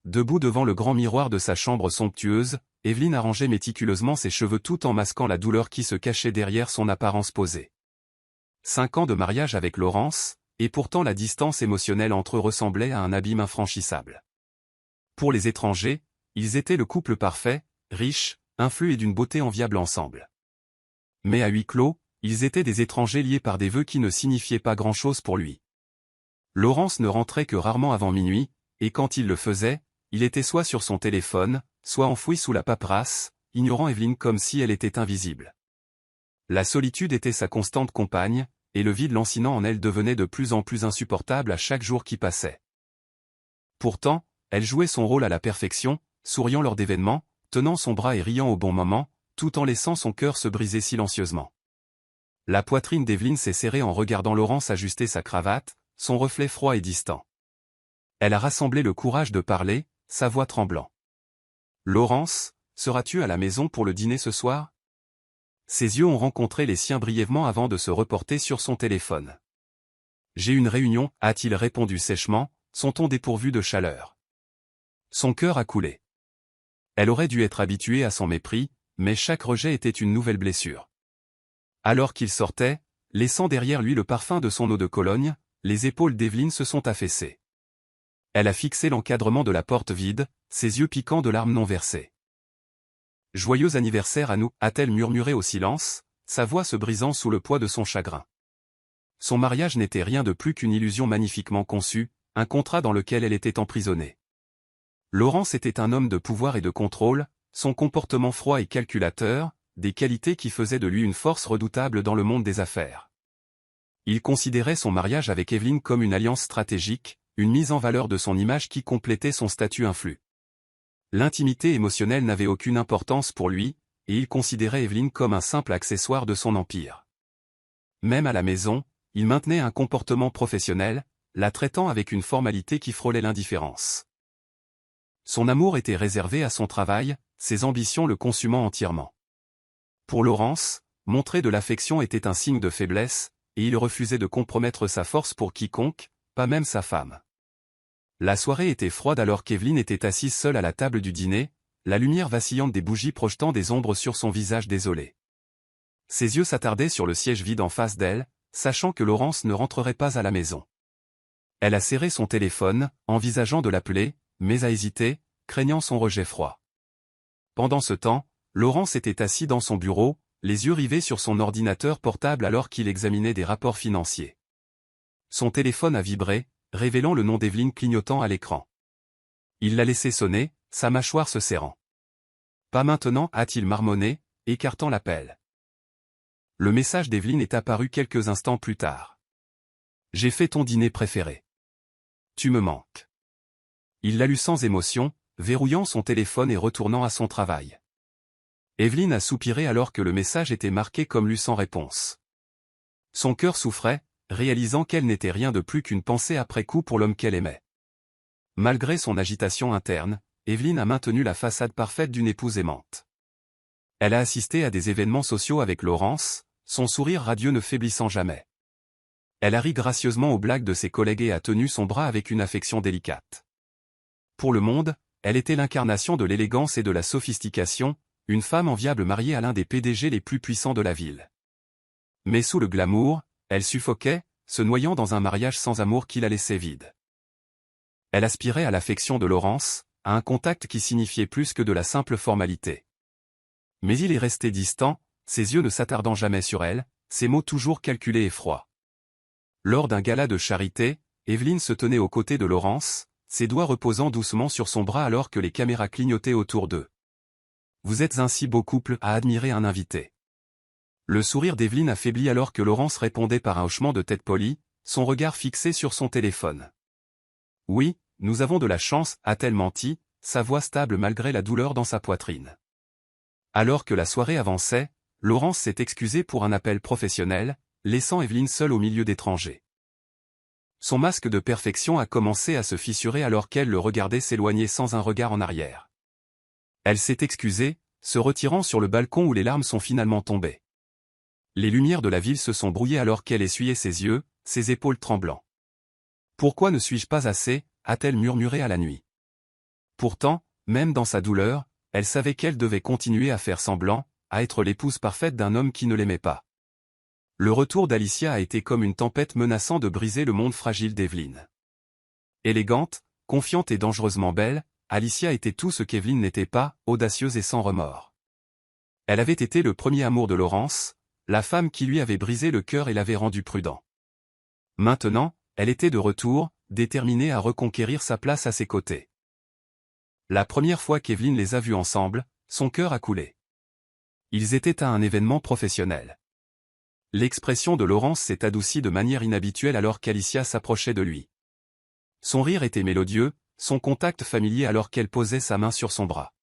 debout devant le grand miroir de sa chambre somptueuse, Evelyne arrangeait méticuleusement ses cheveux tout en masquant la douleur qui se cachait derrière son apparence posée. 5 ans de mariage avec Laurence, et pourtant la distance émotionnelle entre eux ressemblait à un abîme infranchissable. Pour les étrangers, ils étaient le couple parfait, riche, influent et d'une beauté enviable ensemble. Mais à huis clos, ils étaient des étrangers liés par des vœux qui ne signifiaient pas grand-chose pour lui. Laurence ne rentrait que rarement avant minuit, et quand il le faisait, il était soit sur son téléphone, soit enfoui sous la paperasse, ignorant Evelyne comme si elle était invisible. La solitude était sa constante compagne, et le vide lancinant en elle devenait de plus en plus insupportable à chaque jour qui passait. Pourtant, elle jouait son rôle à la perfection, souriant lors d'événements, tenant son bras et riant au bon moment, tout en laissant son cœur se briser silencieusement. La poitrine d'Evelyne s'est serrée en regardant Laurence ajuster sa cravate, son reflet froid et distant. Elle a rassemblé le courage de parler, sa voix tremblant. « Laurence, seras-tu à la maison pour le dîner ce soir ?» Ses yeux ont rencontré les siens brièvement avant de se reporter sur son téléphone. « J'ai une réunion » a-t-il répondu sèchement, son ton dépourvu de chaleur. Son cœur a coulé. Elle aurait dû être habituée à son mépris, mais chaque rejet était une nouvelle blessure. Alors qu'il sortait, laissant derrière lui le parfum de son eau de Cologne, les épaules d'Evelyne se sont affaissées. Elle a fixé l'encadrement de la porte vide, ses yeux piquants de larmes non versées. « Joyeux anniversaire à nous » a-t-elle murmuré au silence, sa voix se brisant sous le poids de son chagrin. Son mariage n'était rien de plus qu'une illusion magnifiquement conçue, un contrat dans lequel elle était emprisonnée. Laurence était un homme de pouvoir et de contrôle, son comportement froid et calculateur, des qualités qui faisaient de lui une force redoutable dans le monde des affaires. Il considérait son mariage avec Evelyne comme une alliance stratégique, une mise en valeur de son image qui complétait son statut influ. L'intimité émotionnelle n'avait aucune importance pour lui, et il considérait Evelyne comme un simple accessoire de son empire. Même à la maison, il maintenait un comportement professionnel, la traitant avec une formalité qui frôlait l'indifférence. Son amour était réservé à son travail, ses ambitions le consumant entièrement. Pour Laurence, montrer de l'affection était un signe de faiblesse, et il refusait de compromettre sa force pour quiconque, pas même sa femme. La soirée était froide alors qu'Evelyne était assise seule à la table du dîner, la lumière vacillante des bougies projetant des ombres sur son visage désolé. Ses yeux s'attardaient sur le siège vide en face d'elle, sachant que Laurence ne rentrerait pas à la maison. Elle a serré son téléphone, envisageant de l'appeler, mais a hésité, craignant son rejet froid. Pendant ce temps, Laurence était assis dans son bureau, les yeux rivés sur son ordinateur portable alors qu'il examinait des rapports financiers. Son téléphone a vibré, révélant le nom d'Evelyne clignotant à l'écran. Il l'a laissé sonner, sa mâchoire se serrant. « Pas maintenant » a-t-il marmonné, écartant l'appel. Le message d'Evelyne est apparu quelques instants plus tard. « J'ai fait ton dîner préféré. Tu me manques. » Il l'a lu sans émotion, verrouillant son téléphone et retournant à son travail. Evelyne a soupiré alors que le message était marqué comme lu sans réponse. Son cœur souffrait, réalisant qu'elle n'était rien de plus qu'une pensée après coup pour l'homme qu'elle aimait. Malgré son agitation interne, Evelyne a maintenu la façade parfaite d'une épouse aimante. Elle a assisté à des événements sociaux avec Laurence, son sourire radieux ne faiblissant jamais. Elle a ri gracieusement aux blagues de ses collègues et a tenu son bras avec une affection délicate. Pour le monde, elle était l'incarnation de l'élégance et de la sophistication, une femme enviable mariée à l'un des PDG les plus puissants de la ville. Mais sous le glamour, elle suffoquait, se noyant dans un mariage sans amour qui la laissait vide. Elle aspirait à l'affection de Laurence, à un contact qui signifiait plus que de la simple formalité. Mais il est resté distant, ses yeux ne s'attardant jamais sur elle, ses mots toujours calculés et froids. Lors d'un gala de charité, Evelyne se tenait aux côtés de Laurence, ses doigts reposant doucement sur son bras alors que les caméras clignotaient autour d'eux. « Vous êtes un si beau couple » a admiré un invité. Le sourire d'Evelyne affaiblit alors que Laurence répondait par un hochement de tête poli, son regard fixé sur son téléphone. « Oui, nous avons de la chance » a-t-elle menti, sa voix stable malgré la douleur dans sa poitrine. Alors que la soirée avançait, Laurence s'est excusée pour un appel professionnel, laissant Evelyne seule au milieu d'étrangers. Son masque de perfection a commencé à se fissurer alors qu'elle le regardait s'éloigner sans un regard en arrière. Elle s'est excusée, se retirant sur le balcon où les larmes sont finalement tombées. Les lumières de la ville se sont brouillées alors qu'elle essuyait ses yeux, ses épaules tremblant. « Pourquoi ne suis-je pas assez » a-t-elle murmuré à la nuit. Pourtant, même dans sa douleur, elle savait qu'elle devait continuer à faire semblant, à être l'épouse parfaite d'un homme qui ne l'aimait pas. Le retour d'Alicia a été comme une tempête menaçant de briser le monde fragile d'Evelyn. Élégante, confiante et dangereusement belle, Alicia était tout ce qu'Evelyn n'était pas, audacieuse et sans remords. Elle avait été le premier amour de Laurence, la femme qui lui avait brisé le cœur et l'avait rendu prudent. Maintenant, elle était de retour, déterminée à reconquérir sa place à ses côtés. La première fois qu'Evelyn les a vus ensemble, son cœur a coulé. Ils étaient à un événement professionnel. L'expression de Laurence s'est adoucie de manière inhabituelle alors qu'Alicia s'approchait de lui. Son rire était mélodieux, son contact familier alors qu'elle posait sa main sur son bras.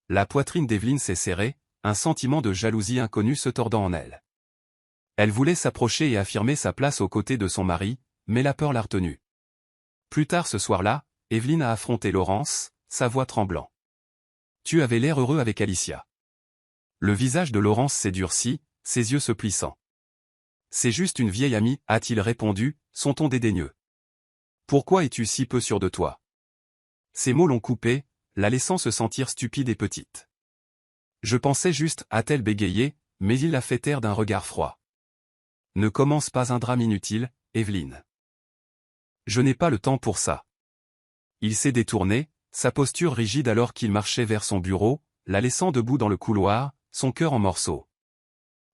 La poitrine d'Evelyn s'est serrée, un sentiment de jalousie inconnue se tordant en elle. Elle voulait s'approcher et affirmer sa place aux côtés de son mari, mais la peur l'a retenue. Plus tard ce soir-là, Evelyn a affronté Laurence, sa voix tremblant. « Tu avais l'air heureux avec Alicia. » Le visage de Laurence s'est durci, ses yeux se plissant. « C'est juste une vieille amie, a-t-il répondu, son ton dédaigneux. Pourquoi es-tu si peu sûr de toi? Ces mots l'ont coupée, la laissant se sentir stupide et petite. Je pensais juste, a-t-elle bégayé, mais il l'a fait taire d'un regard froid. Ne commence pas un drame inutile, Evelyn. Je n'ai pas le temps pour ça. Il s'est détourné, sa posture rigide alors qu'il marchait vers son bureau, la laissant debout dans le couloir, son cœur en morceaux.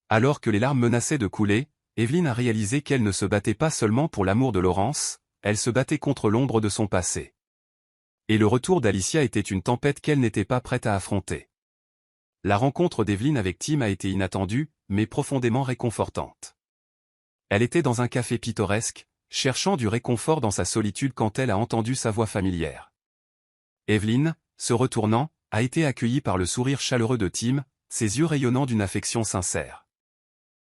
Alors que les larmes menaçaient de couler, Evelyn a réalisé qu'elle ne se battait pas seulement pour l'amour de Laurence, elle se battait contre l'ombre de son passé. Et le retour d'Alicia était une tempête qu'elle n'était pas prête à affronter. La rencontre d'Evelyn avec Tim a été inattendue, mais profondément réconfortante. Elle était dans un café pittoresque, cherchant du réconfort dans sa solitude quand elle a entendu sa voix familière. Evelyn, se retournant, a été accueillie par le sourire chaleureux de Tim, ses yeux rayonnant d'une affection sincère.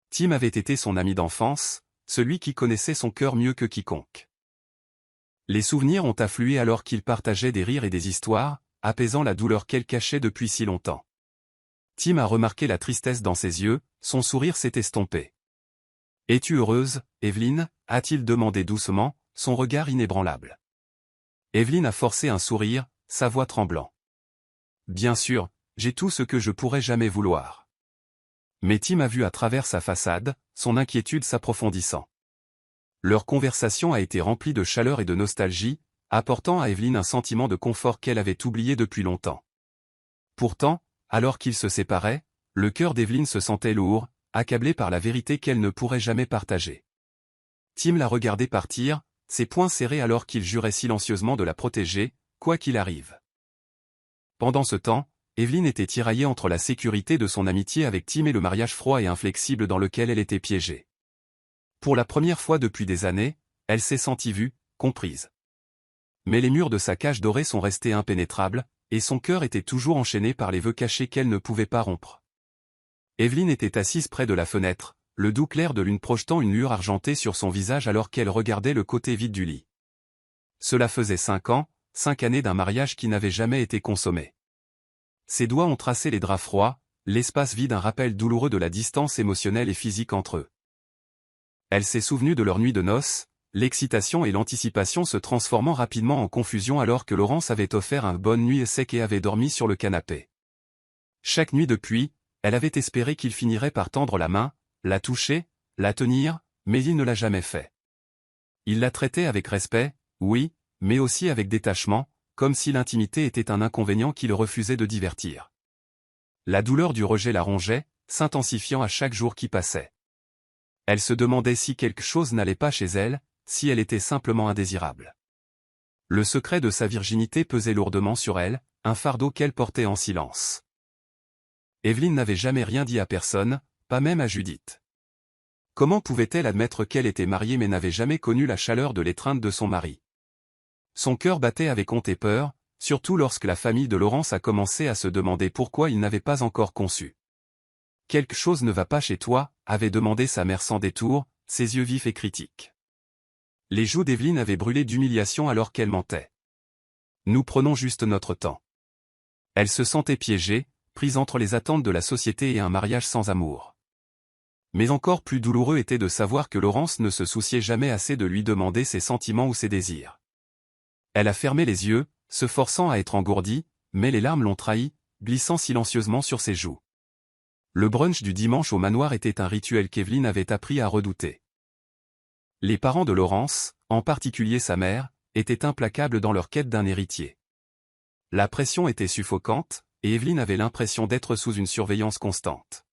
Tim avait été son ami d'enfance, celui qui connaissait son cœur mieux que quiconque. Les souvenirs ont afflué alors qu'ils partageaient des rires et des histoires, apaisant la douleur qu'elle cachait depuis si longtemps. Tim a remarqué la tristesse dans ses yeux, son sourire s'est estompé. « Es-tu heureuse, Evelyn » a-t-il demandé doucement, son regard inébranlable. Evelyn a forcé un sourire, sa voix tremblant. « Bien sûr, j'ai tout ce que je pourrais jamais vouloir. » Mais Tim a vu à travers sa façade, son inquiétude s'approfondissant. Leur conversation a été remplie de chaleur et de nostalgie, apportant à Evelyn un sentiment de confort qu'elle avait oublié depuis longtemps. Pourtant, alors qu'ils se séparaient, le cœur d'Evelyn se sentait lourd, accablé par la vérité qu'elle ne pourrait jamais partager. Tim l'a regardé partir, ses poings serrés alors qu'il jurait silencieusement de la protéger, quoi qu'il arrive. Pendant ce temps, Evelyn était tiraillée entre la sécurité de son amitié avec Tim et le mariage froid et inflexible dans lequel elle était piégée. Pour la première fois depuis des années, elle s'est sentie vue, comprise. Mais les murs de sa cage dorée sont restés impénétrables, et son cœur était toujours enchaîné par les vœux cachés qu'elle ne pouvait pas rompre. Evelyn était assise près de la fenêtre, le doux clair de lune projetant une lueur argentée sur son visage alors qu'elle regardait le côté vide du lit. Cela faisait 5 ans, 5 années d'un mariage qui n'avait jamais été consommé. Ses doigts ont tracé les draps froids, l'espace vide un rappel douloureux de la distance émotionnelle et physique entre eux. Elle s'est souvenue de leur nuit de noces, l'excitation et l'anticipation se transformant rapidement en confusion alors que Laurence avait offert un bonne nuit sec et avait dormi sur le canapé. Chaque nuit depuis, elle avait espéré qu'il finirait par tendre la main, la toucher, la tenir, mais il ne l'a jamais fait. Il la traitait avec respect, oui, mais aussi avec détachement, comme si l'intimité était un inconvénient qui le refusait de divertir. La douleur du rejet la rongeait, s'intensifiant à chaque jour qui passait. Elle se demandait si quelque chose n'allait pas chez elle, si elle était simplement indésirable. Le secret de sa virginité pesait lourdement sur elle, un fardeau qu'elle portait en silence. Evelyn n'avait jamais rien dit à personne, pas même à Judith. Comment pouvait-elle admettre qu'elle était mariée mais n'avait jamais connu la chaleur de l'étreinte de son mari? Son cœur battait avec honte et peur, surtout lorsque la famille de Laurence a commencé à se demander pourquoi il n'avait pas encore conçu. « Quelque chose ne va pas chez toi » avait demandé sa mère sans détour, ses yeux vifs et critiques. Les joues d'Evelyn avaient brûlé d'humiliation alors qu'elle mentait. « Nous prenons juste notre temps. » Elle se sentait piégée, prise entre les attentes de la société et un mariage sans amour. Mais encore plus douloureux était de savoir que Laurence ne se souciait jamais assez de lui demander ses sentiments ou ses désirs. Elle a fermé les yeux, se forçant à être engourdi, mais les larmes l'ont trahi, glissant silencieusement sur ses joues. Le brunch du dimanche au manoir était un rituel qu'Evelyne avait appris à redouter. Les parents de Laurence, en particulier sa mère, étaient implacables dans leur quête d'un héritier. La pression était suffocante, et Evelyne avait l'impression d'être sous une surveillance constante.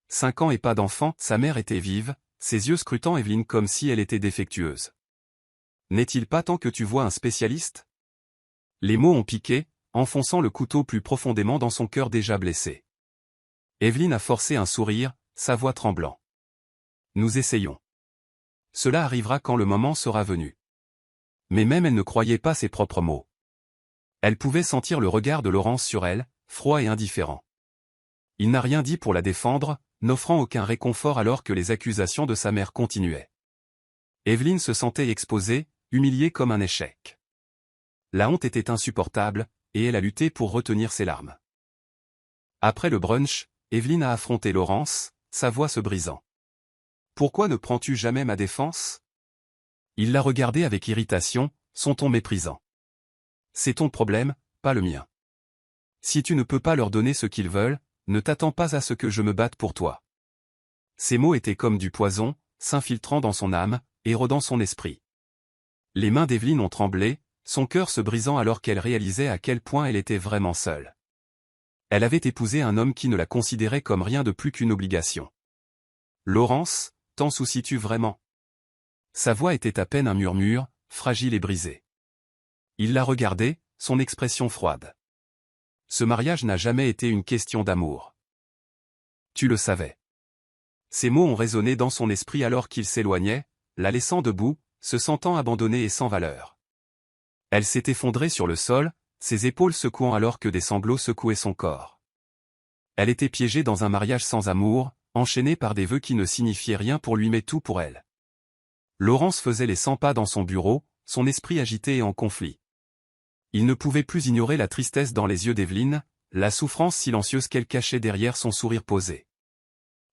5 ans et pas d'enfant, sa mère était vive, ses yeux scrutant Evelyne comme si elle était défectueuse. « N'est-il pas temps que tu vois un spécialiste ?» Les mots ont piqué, enfonçant le couteau plus profondément dans son cœur déjà blessé. Evelyne a forcé un sourire, sa voix tremblant. « Nous essayons. Cela arrivera quand le moment sera venu. » Mais même elle ne croyait pas ses propres mots. Elle pouvait sentir le regard de Laurence sur elle, froid et indifférent. Il n'a rien dit pour la défendre, n'offrant aucun réconfort alors que les accusations de sa mère continuaient. Evelyne se sentait exposée, humiliée comme un échec. La honte était insupportable, et elle a lutté pour retenir ses larmes. Après le brunch, Evelyne a affronté Laurence, sa voix se brisant. « Pourquoi ne prends-tu jamais ma défense ?» Il l'a regardée avec irritation, son ton méprisant. « C'est ton problème, pas le mien. Si tu ne peux pas leur donner ce qu'ils veulent, ne t'attends pas à ce que je me batte pour toi. » Ces mots étaient comme du poison, s'infiltrant dans son âme, érodant son esprit. Les mains d'Evelyne ont tremblé, son cœur se brisant alors qu'elle réalisait à quel point elle était vraiment seule. Elle avait épousé un homme qui ne la considérait comme rien de plus qu'une obligation. « Laurence, t'en soucies-tu vraiment ?» Sa voix était à peine un murmure, fragile et brisé. Il la regardait, son expression froide. Ce mariage n'a jamais été une question d'amour. Tu le savais. Ces mots ont résonné dans son esprit alors qu'il s'éloignait, la laissant debout, se sentant abandonnée et sans valeur. Elle s'est effondrée sur le sol, ses épaules secouant alors que des sanglots secouaient son corps. Elle était piégée dans un mariage sans amour, enchaînée par des vœux qui ne signifiaient rien pour lui mais tout pour elle. Laurence faisait les 100 pas dans son bureau, son esprit agité et en conflit. Il ne pouvait plus ignorer la tristesse dans les yeux d'Evelyne, la souffrance silencieuse qu'elle cachait derrière son sourire posé.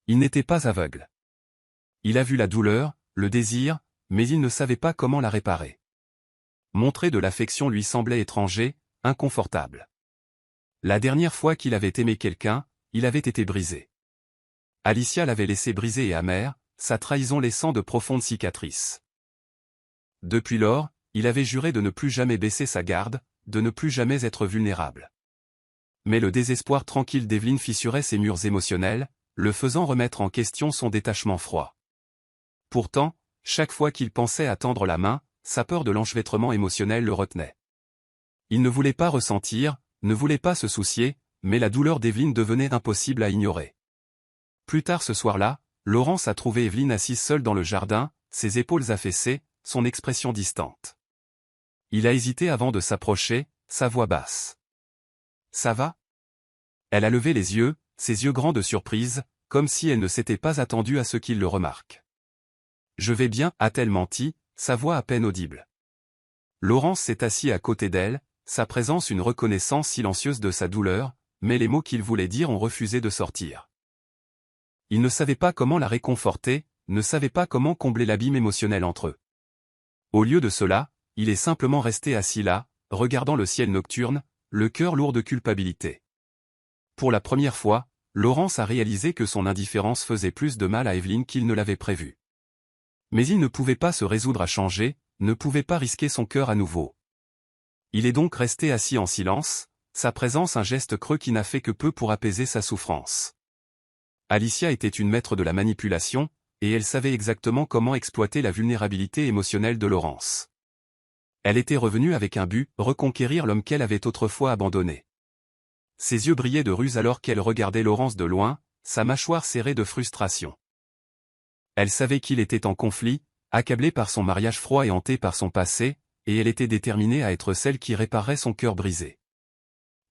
Il n'était pas aveugle. Il a vu la douleur, le désir, mais il ne savait pas comment la réparer. Montrer de l'affection lui semblait étranger, inconfortable. La dernière fois qu'il avait aimé quelqu'un, il avait été brisé. Alicia l'avait laissé brisé et amer, sa trahison laissant de profondes cicatrices. Depuis lors, il avait juré de ne plus jamais baisser sa garde, de ne plus jamais être vulnérable. Mais le désespoir tranquille d'Evelyne fissurait ses murs émotionnels, le faisant remettre en question son détachement froid. Pourtant, chaque fois qu'il pensait à tendre la main, sa peur de l'enchevêtrement émotionnel le retenait. Il ne voulait pas ressentir, ne voulait pas se soucier, mais la douleur d'Evelyne devenait impossible à ignorer. Plus tard ce soir-là, Laurence a trouvé Evelyne assise seule dans le jardin, ses épaules affaissées, son expression distante. Il a hésité avant de s'approcher, sa voix basse. « Ça va ?» Elle a levé les yeux, ses yeux grands de surprise, comme si elle ne s'était pas attendue à ce qu'il le remarque. « Je vais bien » a-t-elle menti, sa voix à peine audible. Laurence s'est assis à côté d'elle, sa présence une reconnaissance silencieuse de sa douleur, mais les mots qu'il voulait dire ont refusé de sortir. Il ne savait pas comment la réconforter, ne savait pas comment combler l'abîme émotionnel entre eux. Au lieu de cela, il est simplement resté assis là, regardant le ciel nocturne, le cœur lourd de culpabilité. Pour la première fois, Laurence a réalisé que son indifférence faisait plus de mal à Evelyne qu'il ne l'avait prévu. Mais il ne pouvait pas se résoudre à changer, ne pouvait pas risquer son cœur à nouveau. Il est donc resté assis en silence, sa présence un geste creux qui n'a fait que peu pour apaiser sa souffrance. Alicia était une maître de la manipulation, et elle savait exactement comment exploiter la vulnérabilité émotionnelle de Laurence. Elle était revenue avec un but, reconquérir l'homme qu'elle avait autrefois abandonné. Ses yeux brillaient de ruse alors qu'elle regardait Laurence de loin, sa mâchoire serrée de frustration. Elle savait qu'il était en conflit, accablé par son mariage froid et hanté par son passé, et elle était déterminée à être celle qui réparerait son cœur brisé.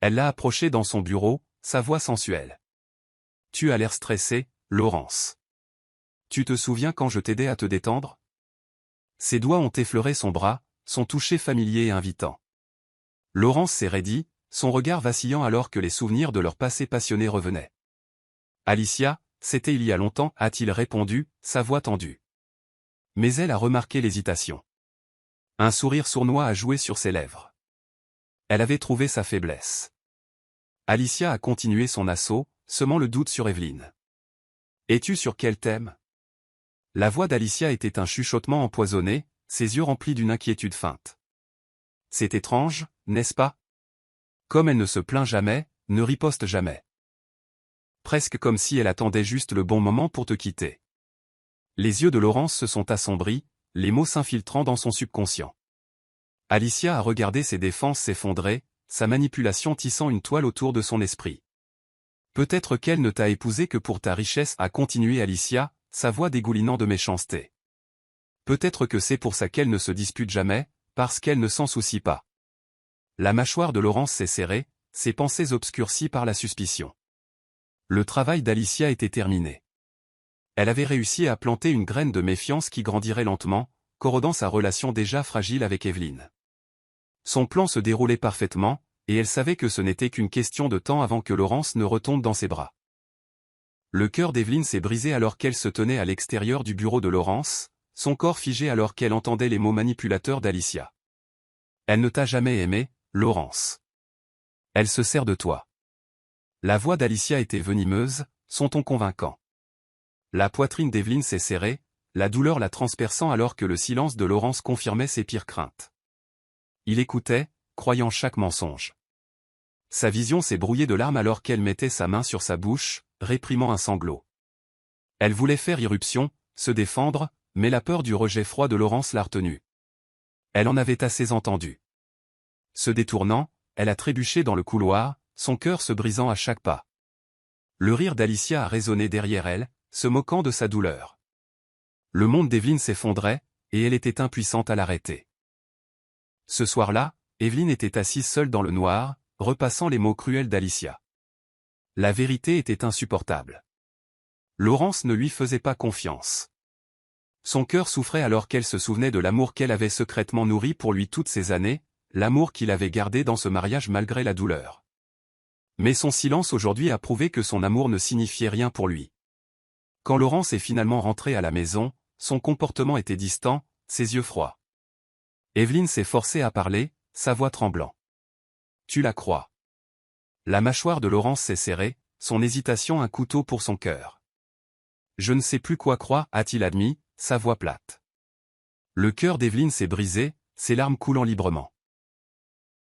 Elle l'a approché dans son bureau, sa voix sensuelle. « Tu as l'air stressée, Laurence. Tu te souviens quand je t'aidais à te détendre ?» Ses doigts ont effleuré son bras, son toucher familier et invitant. Laurence s'est raidie, son regard vacillant alors que les souvenirs de leur passé passionné revenaient. « Alicia, c'était il y a longtemps » a-t-il répondu, sa voix tendue. Mais elle a remarqué l'hésitation. Un sourire sournois a joué sur ses lèvres. Elle avait trouvé sa faiblesse. Alicia a continué son assaut, semant le doute sur Evelyne. Es-tu sur quel thème? La voix d'Alicia était un chuchotement empoisonné, ses yeux remplis d'une inquiétude feinte. C'est étrange, n'est-ce pas? Comme elle ne se plaint jamais, ne riposte jamais. Presque comme si elle attendait juste le bon moment pour te quitter. Les yeux de Laurence se sont assombris, les mots s'infiltrant dans son subconscient. Alicia a regardé ses défenses s'effondrer, sa manipulation tissant une toile autour de son esprit. Peut-être qu'elle ne t'a épousé que pour ta richesse, a continué Alicia, sa voix dégoulinant de méchanceté. Peut-être que c'est pour ça qu'elle ne se dispute jamais, parce qu'elle ne s'en soucie pas. La mâchoire de Laurence s'est serrée, ses pensées obscurcies par la suspicion. Le travail d'Alicia était terminé. Elle avait réussi à planter une graine de méfiance qui grandirait lentement, corrodant sa relation déjà fragile avec Evelyne. Son plan se déroulait parfaitement, et elle savait que ce n'était qu'une question de temps avant que Laurence ne retombe dans ses bras. Le cœur d'Evelyne s'est brisé alors qu'elle se tenait à l'extérieur du bureau de Laurence, son corps figé alors qu'elle entendait les mots manipulateurs d'Alicia. Elle ne t'a jamais aimé, Laurence. Elle se sert de toi. La voix d'Alicia était venimeuse, son ton convaincant. La poitrine d'Evelyne s'est serrée, la douleur la transperçant alors que le silence de Laurence confirmait ses pires craintes. Il écoutait, croyant chaque mensonge. Sa vision s'est brouillée de larmes alors qu'elle mettait sa main sur sa bouche, réprimant un sanglot. Elle voulait faire irruption, se défendre, mais la peur du rejet froid de Laurence l'a retenue. Elle en avait assez entendu. Se détournant, elle a trébuché dans le couloir, son cœur se brisant à chaque pas. Le rire d'Alicia a résonné derrière elle, se moquant de sa douleur. Le monde d'Evelyne s'effondrait, et elle était impuissante à l'arrêter. Ce soir-là, Evelyne était assise seule dans le noir, repassant les mots cruels d'Alicia. La vérité était insupportable. Laurence ne lui faisait pas confiance. Son cœur souffrait alors qu'elle se souvenait de l'amour qu'elle avait secrètement nourri pour lui toutes ces années, l'amour qu'il avait gardé dans ce mariage malgré la douleur. Mais son silence aujourd'hui a prouvé que son amour ne signifiait rien pour lui. Quand Laurence est finalement rentrée à la maison, son comportement était distant, ses yeux froids. Evelyne s'est forcée à parler, sa voix tremblant. Tu la crois? La mâchoire de Laurence s'est serrée, son hésitation un couteau pour son cœur. Je ne sais plus quoi croire, a-t-il admis, sa voix plate. Le cœur d'Evelyne s'est brisé, ses larmes coulant librement.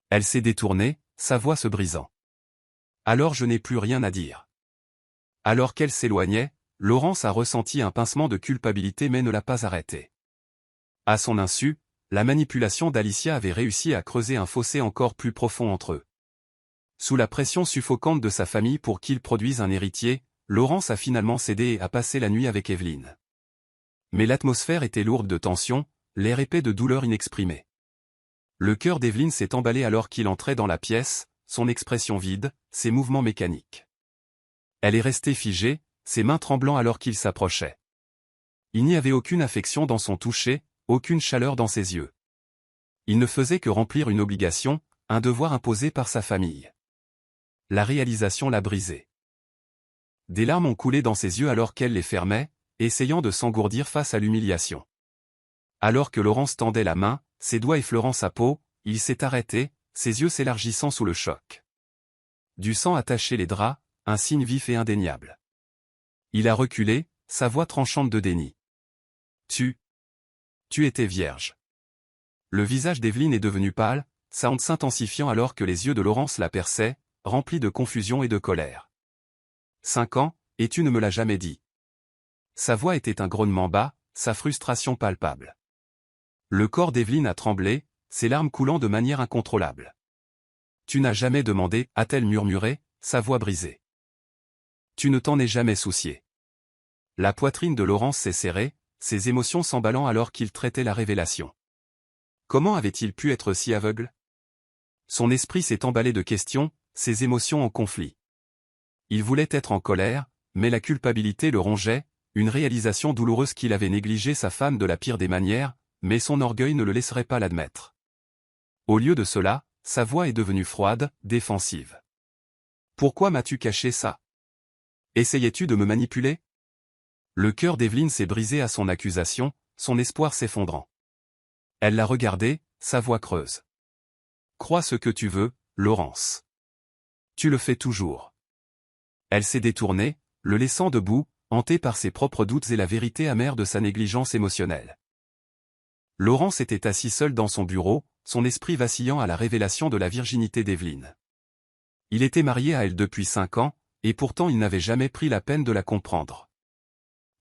Elle s'est détournée, sa voix se brisant. Alors je n'ai plus rien à dire. Alors qu'elle s'éloignait, Laurence a ressenti un pincement de culpabilité mais ne l'a pas arrêté. À son insu, la manipulation d'Alicia avait réussi à creuser un fossé encore plus profond entre eux. Sous la pression suffocante de sa famille pour qu'il produise un héritier, Laurence a finalement cédé et a passé la nuit avec Evelyne. Mais l'atmosphère était lourde de tension, l'air épais de douleur inexprimée. Le cœur d'Evelyne s'est emballé alors qu'il entrait dans la pièce, son expression vide, ses mouvements mécaniques. Elle est restée figée, ses mains tremblant alors qu'il s'approchait. Il n'y avait aucune affection dans son toucher, aucune chaleur dans ses yeux. Il ne faisait que remplir une obligation, un devoir imposé par sa famille. La réalisation l'a brisé. Des larmes ont coulé dans ses yeux alors qu'elle les fermait, essayant de s'engourdir face à l'humiliation. Alors que Laurence tendait la main, ses doigts effleurant sa peau, il s'est arrêté, ses yeux s'élargissant sous le choc. Du sang a taché les draps, un signe vif et indéniable. Il a reculé, sa voix tranchante de déni. Tu étais vierge. Le visage d'Evelyne est devenu pâle, sa honte s'intensifiant alors que les yeux de Laurence la perçaient, remplis de confusion et de colère. 5 ans, et tu ne me l'as jamais dit. Sa voix était un grognement bas, sa frustration palpable. Le corps d'Evelyne a tremblé, ses larmes coulant de manière incontrôlable. Tu n'as jamais demandé, a-t-elle murmuré, sa voix brisée. Tu ne t'en es jamais soucié. La poitrine de Laurence s'est serrée, ses émotions s'emballant alors qu'il traitait la révélation. Comment avait-il pu être si aveugle? Son esprit s'est emballé de questions, ses émotions en conflit. Il voulait être en colère, mais la culpabilité le rongeait, une réalisation douloureuse qu'il avait négligé sa femme de la pire des manières, mais son orgueil ne le laisserait pas l'admettre. Au lieu de cela, sa voix est devenue froide, défensive. Pourquoi m'as-tu caché ça? Essayais-tu de me manipuler? Le cœur d'Evelyne s'est brisé à son accusation, son espoir s'effondrant. Elle l'a regardé, sa voix creuse. Crois ce que tu veux, Laurence. Tu le fais toujours. Elle s'est détournée, le laissant debout, hanté par ses propres doutes et la vérité amère de sa négligence émotionnelle. Laurence était assis seul dans son bureau, son esprit vacillant à la révélation de la virginité d'Evelyne. Il était marié à elle depuis 5 ans, et pourtant il n'avait jamais pris la peine de la comprendre.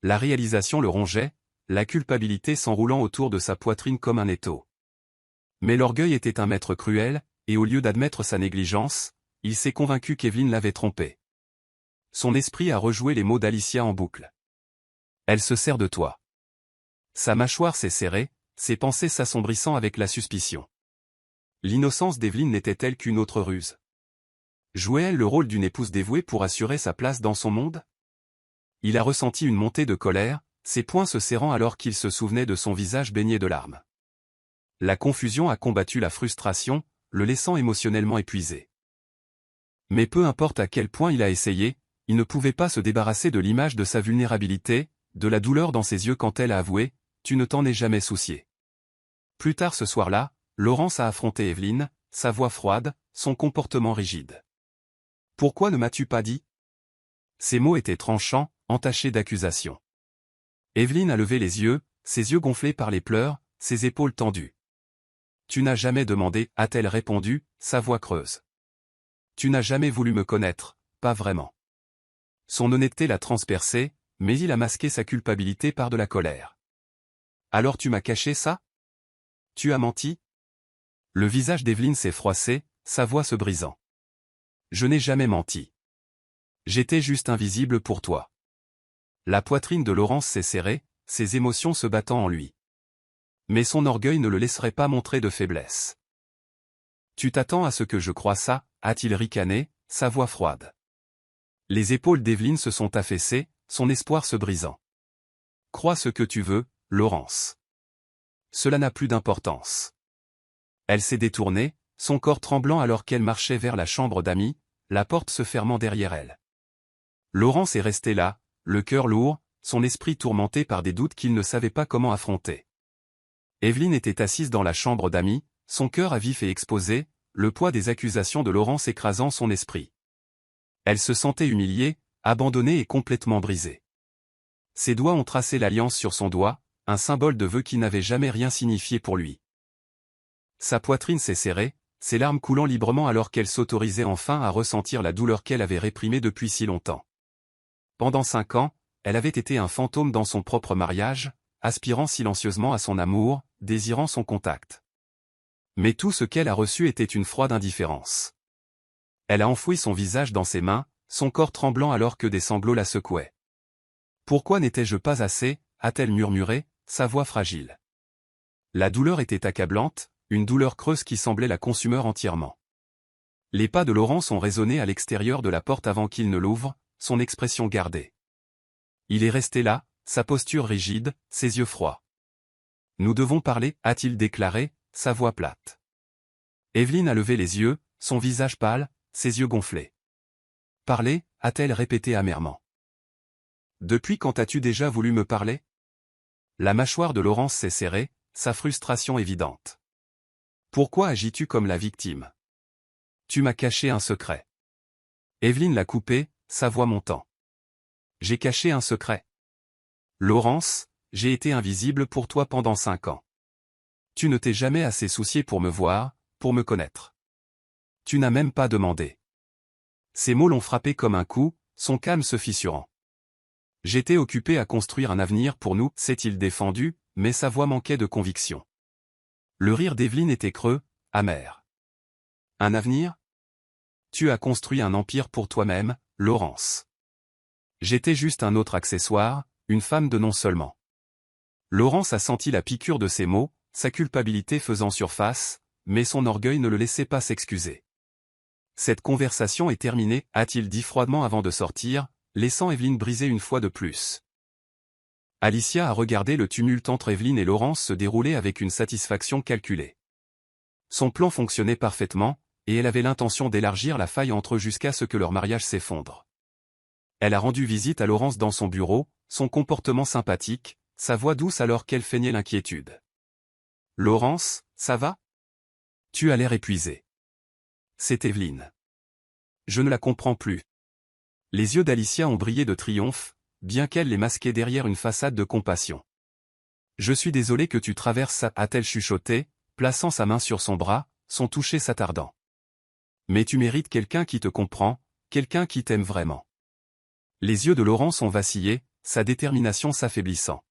La réalisation le rongeait, la culpabilité s'enroulant autour de sa poitrine comme un étau. Mais l'orgueil était un maître cruel, et au lieu d'admettre sa négligence, il s'est convaincu qu'Evelyne l'avait trompé. Son esprit a rejoué les mots d'Alicia en boucle. Elle se sert de toi. Sa mâchoire s'est serrée, ses pensées s'assombrissant avec la suspicion. L'innocence d'Evelyne n'était-elle qu'une autre ruse? Jouait-elle le rôle d'une épouse dévouée pour assurer sa place dans son monde? Il a ressenti une montée de colère, ses poings se serrant alors qu'il se souvenait de son visage baigné de larmes. La confusion a combattu la frustration, le laissant émotionnellement épuisé. Mais peu importe à quel point il a essayé, il ne pouvait pas se débarrasser de l'image de sa vulnérabilité, de la douleur dans ses yeux quand elle a avoué « Tu ne t'en es jamais soucié ». Plus tard ce soir-là, Laurence a affronté Evelyne, sa voix froide, son comportement rigide. « Pourquoi ne m'as-tu pas dit ?» Ces mots étaient tranchants, entachés d'accusation. Evelyne a levé les yeux, ses yeux gonflés par les pleurs, ses épaules tendues. « Tu n'as jamais demandé, a-t-elle répondu, sa voix creuse. Tu n'as jamais voulu me connaître, pas vraiment. Son honnêteté l'a transpercé, mais il a masqué sa culpabilité par de la colère. Alors tu m'as caché ça? Tu as menti? Le visage d'Evelyne s'est froissé, sa voix se brisant. Je n'ai jamais menti. J'étais juste invisible pour toi. La poitrine de Laurence s'est serrée, ses émotions se battant en lui. Mais son orgueil ne le laisserait pas montrer de faiblesse. Tu t'attends à ce que je croie ça, a-t-il ricané, sa voix froide. Les épaules d'Evelyne se sont affaissées, son espoir se brisant. Crois ce que tu veux, Laurence. Cela n'a plus d'importance. Elle s'est détournée, son corps tremblant alors qu'elle marchait vers la chambre d'amis, la porte se fermant derrière elle. Laurence est restée là, le cœur lourd, son esprit tourmenté par des doutes qu'il ne savait pas comment affronter. Evelyne était assise dans la chambre d'amis, son cœur à vif et exposé, le poids des accusations de Laurence écrasant son esprit. Elle se sentait humiliée, abandonnée et complètement brisée. Ses doigts ont tracé l'alliance sur son doigt, un symbole de vœu qui n'avait jamais rien signifié pour lui. Sa poitrine s'est serrée, ses larmes coulant librement alors qu'elle s'autorisait enfin à ressentir la douleur qu'elle avait réprimée depuis si longtemps. Pendant 5 ans, elle avait été un fantôme dans son propre mariage, aspirant silencieusement à son amour, désirant son contact. Mais tout ce qu'elle a reçu était une froide indifférence. Elle a enfoui son visage dans ses mains, son corps tremblant alors que des sanglots la secouaient. « Pourquoi n'étais-je pas assez ?» a-t-elle murmuré, sa voix fragile. La douleur était accablante, une douleur creuse qui semblait la consumer entièrement. Les pas de Laurence ont résonné à l'extérieur de la porte avant qu'il ne l'ouvre, son expression gardée. Il est resté là, sa posture rigide, ses yeux froids. « Nous devons parler, a-t-il déclaré, sa voix plate. Evelyne a levé les yeux, son visage pâle, ses yeux gonflés. « Parler » a-t-elle répété amèrement. « Depuis quand as-tu déjà voulu me parler ?» La mâchoire de Laurence s'est serrée, sa frustration évidente. « Pourquoi agis-tu comme la victime? Tu m'as caché un secret. » Evelyne l'a coupé, sa voix montant. « J'ai caché un secret. Laurence, j'ai été invisible pour toi pendant 5 ans. Tu ne t'es jamais assez soucié pour me voir, pour me connaître. Tu n'as même pas demandé. » Ces mots l'ont frappé comme un coup, son calme se fissurant. « J'étais occupé à construire un avenir pour nous, s'est-il défendu, mais sa voix manquait de conviction. Le rire d'Evelyne était creux, amer. « Un avenir? Tu as construit un empire pour toi-même, Laurence. J'étais juste un autre accessoire, une femme de nom seulement. » Laurence a senti la piqûre de ces mots, sa culpabilité faisant surface, mais son orgueil ne le laissait pas s'excuser. « Cette conversation est terminée, a-t-il dit froidement avant de sortir, laissant Evelyne brisée une fois de plus. Alicia a regardé le tumulte entre Evelyne et Laurence se dérouler avec une satisfaction calculée. Son plan fonctionnait parfaitement, et elle avait l'intention d'élargir la faille entre eux jusqu'à ce que leur mariage s'effondre. Elle a rendu visite à Laurence dans son bureau, son comportement sympathique, sa voix douce alors qu'elle feignait l'inquiétude. « Laurence, ça va? Tu as l'air épuisée. C'est Evelyne. Je ne la comprends plus. Les yeux d'Alicia ont brillé de triomphe, bien qu'elle les masquait derrière une façade de compassion. Je suis désolé que tu traverses ça, a-t-elle chuchoté, plaçant sa main sur son bras, son toucher s'attardant. Mais tu mérites quelqu'un qui te comprend, quelqu'un qui t'aime vraiment. Les yeux de Laurence ont vacillé, sa détermination s'affaiblissant.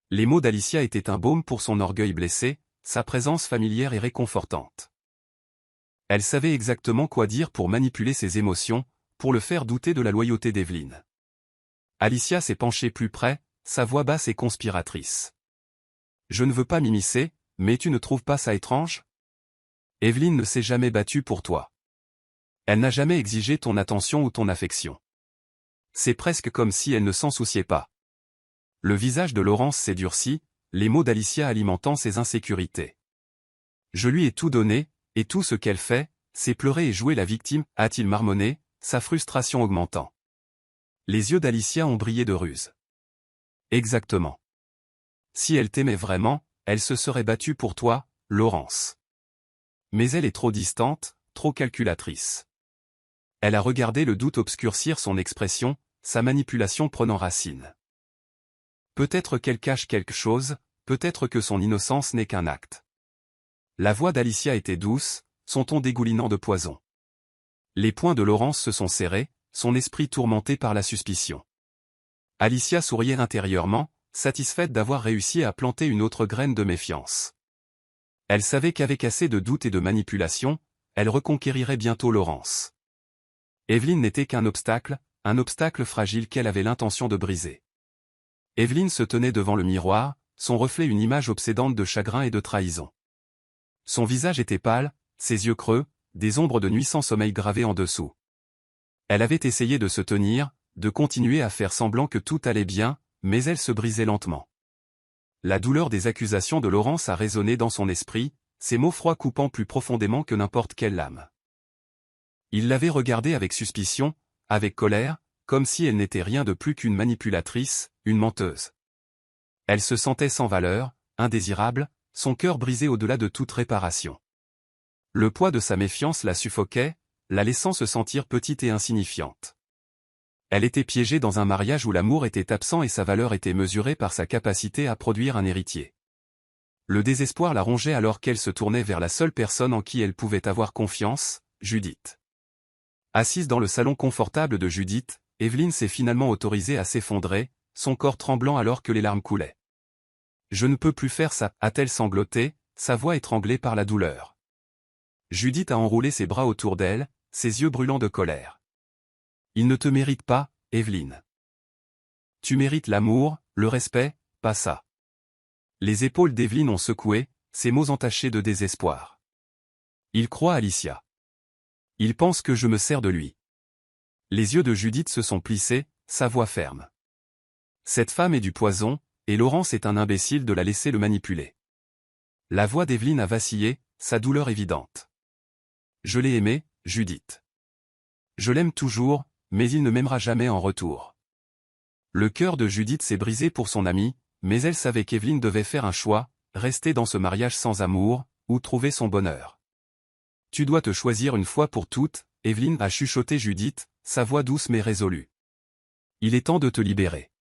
Les mots d'Alicia étaient un baume pour son orgueil blessé, sa présence familière et réconfortante. Elle savait exactement quoi dire pour manipuler ses émotions, pour le faire douter de la loyauté d'Evelyne. Alicia s'est penchée plus près, sa voix basse et conspiratrice. Je ne veux pas m'immiscer, mais tu ne trouves pas ça étrange? Evelyne ne s'est jamais battue pour toi. Elle n'a jamais exigé ton attention ou ton affection. C'est presque comme si elle ne s'en souciait pas. Le visage de Laurence s'est durci, les mots d'Alicia alimentant ses insécurités. Je lui ai tout donné, et tout ce qu'elle fait, c'est pleurer et jouer la victime, a-t-il marmonné, sa frustration augmentant. Les yeux d'Alicia ont brillé de ruse. Exactement. Si elle t'aimait vraiment, elle se serait battue pour toi, Laurence. Mais elle est trop distante, trop calculatrice. Elle a regardé le doute obscurcir son expression, sa manipulation prenant racine. Peut-être qu'elle cache quelque chose, peut-être que son innocence n'est qu'un acte. La voix d'Alicia était douce, son ton dégoulinant de poison. Les poings de Laurence se sont serrés, son esprit tourmenté par la suspicion. Alicia souriait intérieurement, satisfaite d'avoir réussi à planter une autre graine de méfiance. Elle savait qu'avec assez de doute et de manipulation, elle reconquérirait bientôt Laurence. Evelyne n'était qu'un obstacle fragile qu'elle avait l'intention de briser. Evelyne se tenait devant le miroir, son reflet une image obsédante de chagrin et de trahison. Son visage était pâle, ses yeux creux, des ombres de nuit sans sommeil gravées en dessous. Elle avait essayé de se tenir, de continuer à faire semblant que tout allait bien, mais elle se brisait lentement. La douleur des accusations de Laurence a résonné dans son esprit, ses mots froids coupant plus profondément que n'importe quelle lame. Il l'avait regardée avec suspicion, avec colère, comme si elle n'était rien de plus qu'une manipulatrice, une menteuse. Elle se sentait sans valeur, indésirable, son cœur brisé au-delà de toute réparation. Le poids de sa méfiance la suffoquait, la laissant se sentir petite et insignifiante. Elle était piégée dans un mariage où l'amour était absent et sa valeur était mesurée par sa capacité à produire un héritier. Le désespoir la rongeait alors qu'elle se tournait vers la seule personne en qui elle pouvait avoir confiance, Judith. Assise dans le salon confortable de Judith, Evelyne s'est finalement autorisée à s'effondrer, son corps tremblant alors que les larmes coulaient. « Je ne peux plus faire ça », a-t-elle sangloté, sa voix étranglée par la douleur. Judith a enroulé ses bras autour d'elle, ses yeux brûlants de colère. « Il ne te mérite pas, Evelyne. Tu mérites l'amour, le respect, pas ça. » Les épaules d'Evelyne ont secoué, ses mots entachés de désespoir. « Il croit Alicia. Il pense que je me sers de lui. » Les yeux de Judith se sont plissés, sa voix ferme. Cette femme est du poison, et Laurence est un imbécile de la laisser le manipuler. La voix d'Evelyne a vacillé, sa douleur évidente. Je l'ai aimé, Judith. Je l'aime toujours, mais il ne m'aimera jamais en retour. Le cœur de Judith s'est brisé pour son amie, mais elle savait qu'Evelyne devait faire un choix, rester dans ce mariage sans amour, ou trouver son bonheur. Tu dois te choisir une fois pour toutes, Evelyne a chuchoté Judith, sa voix douce mais résolue. Il est temps de te libérer.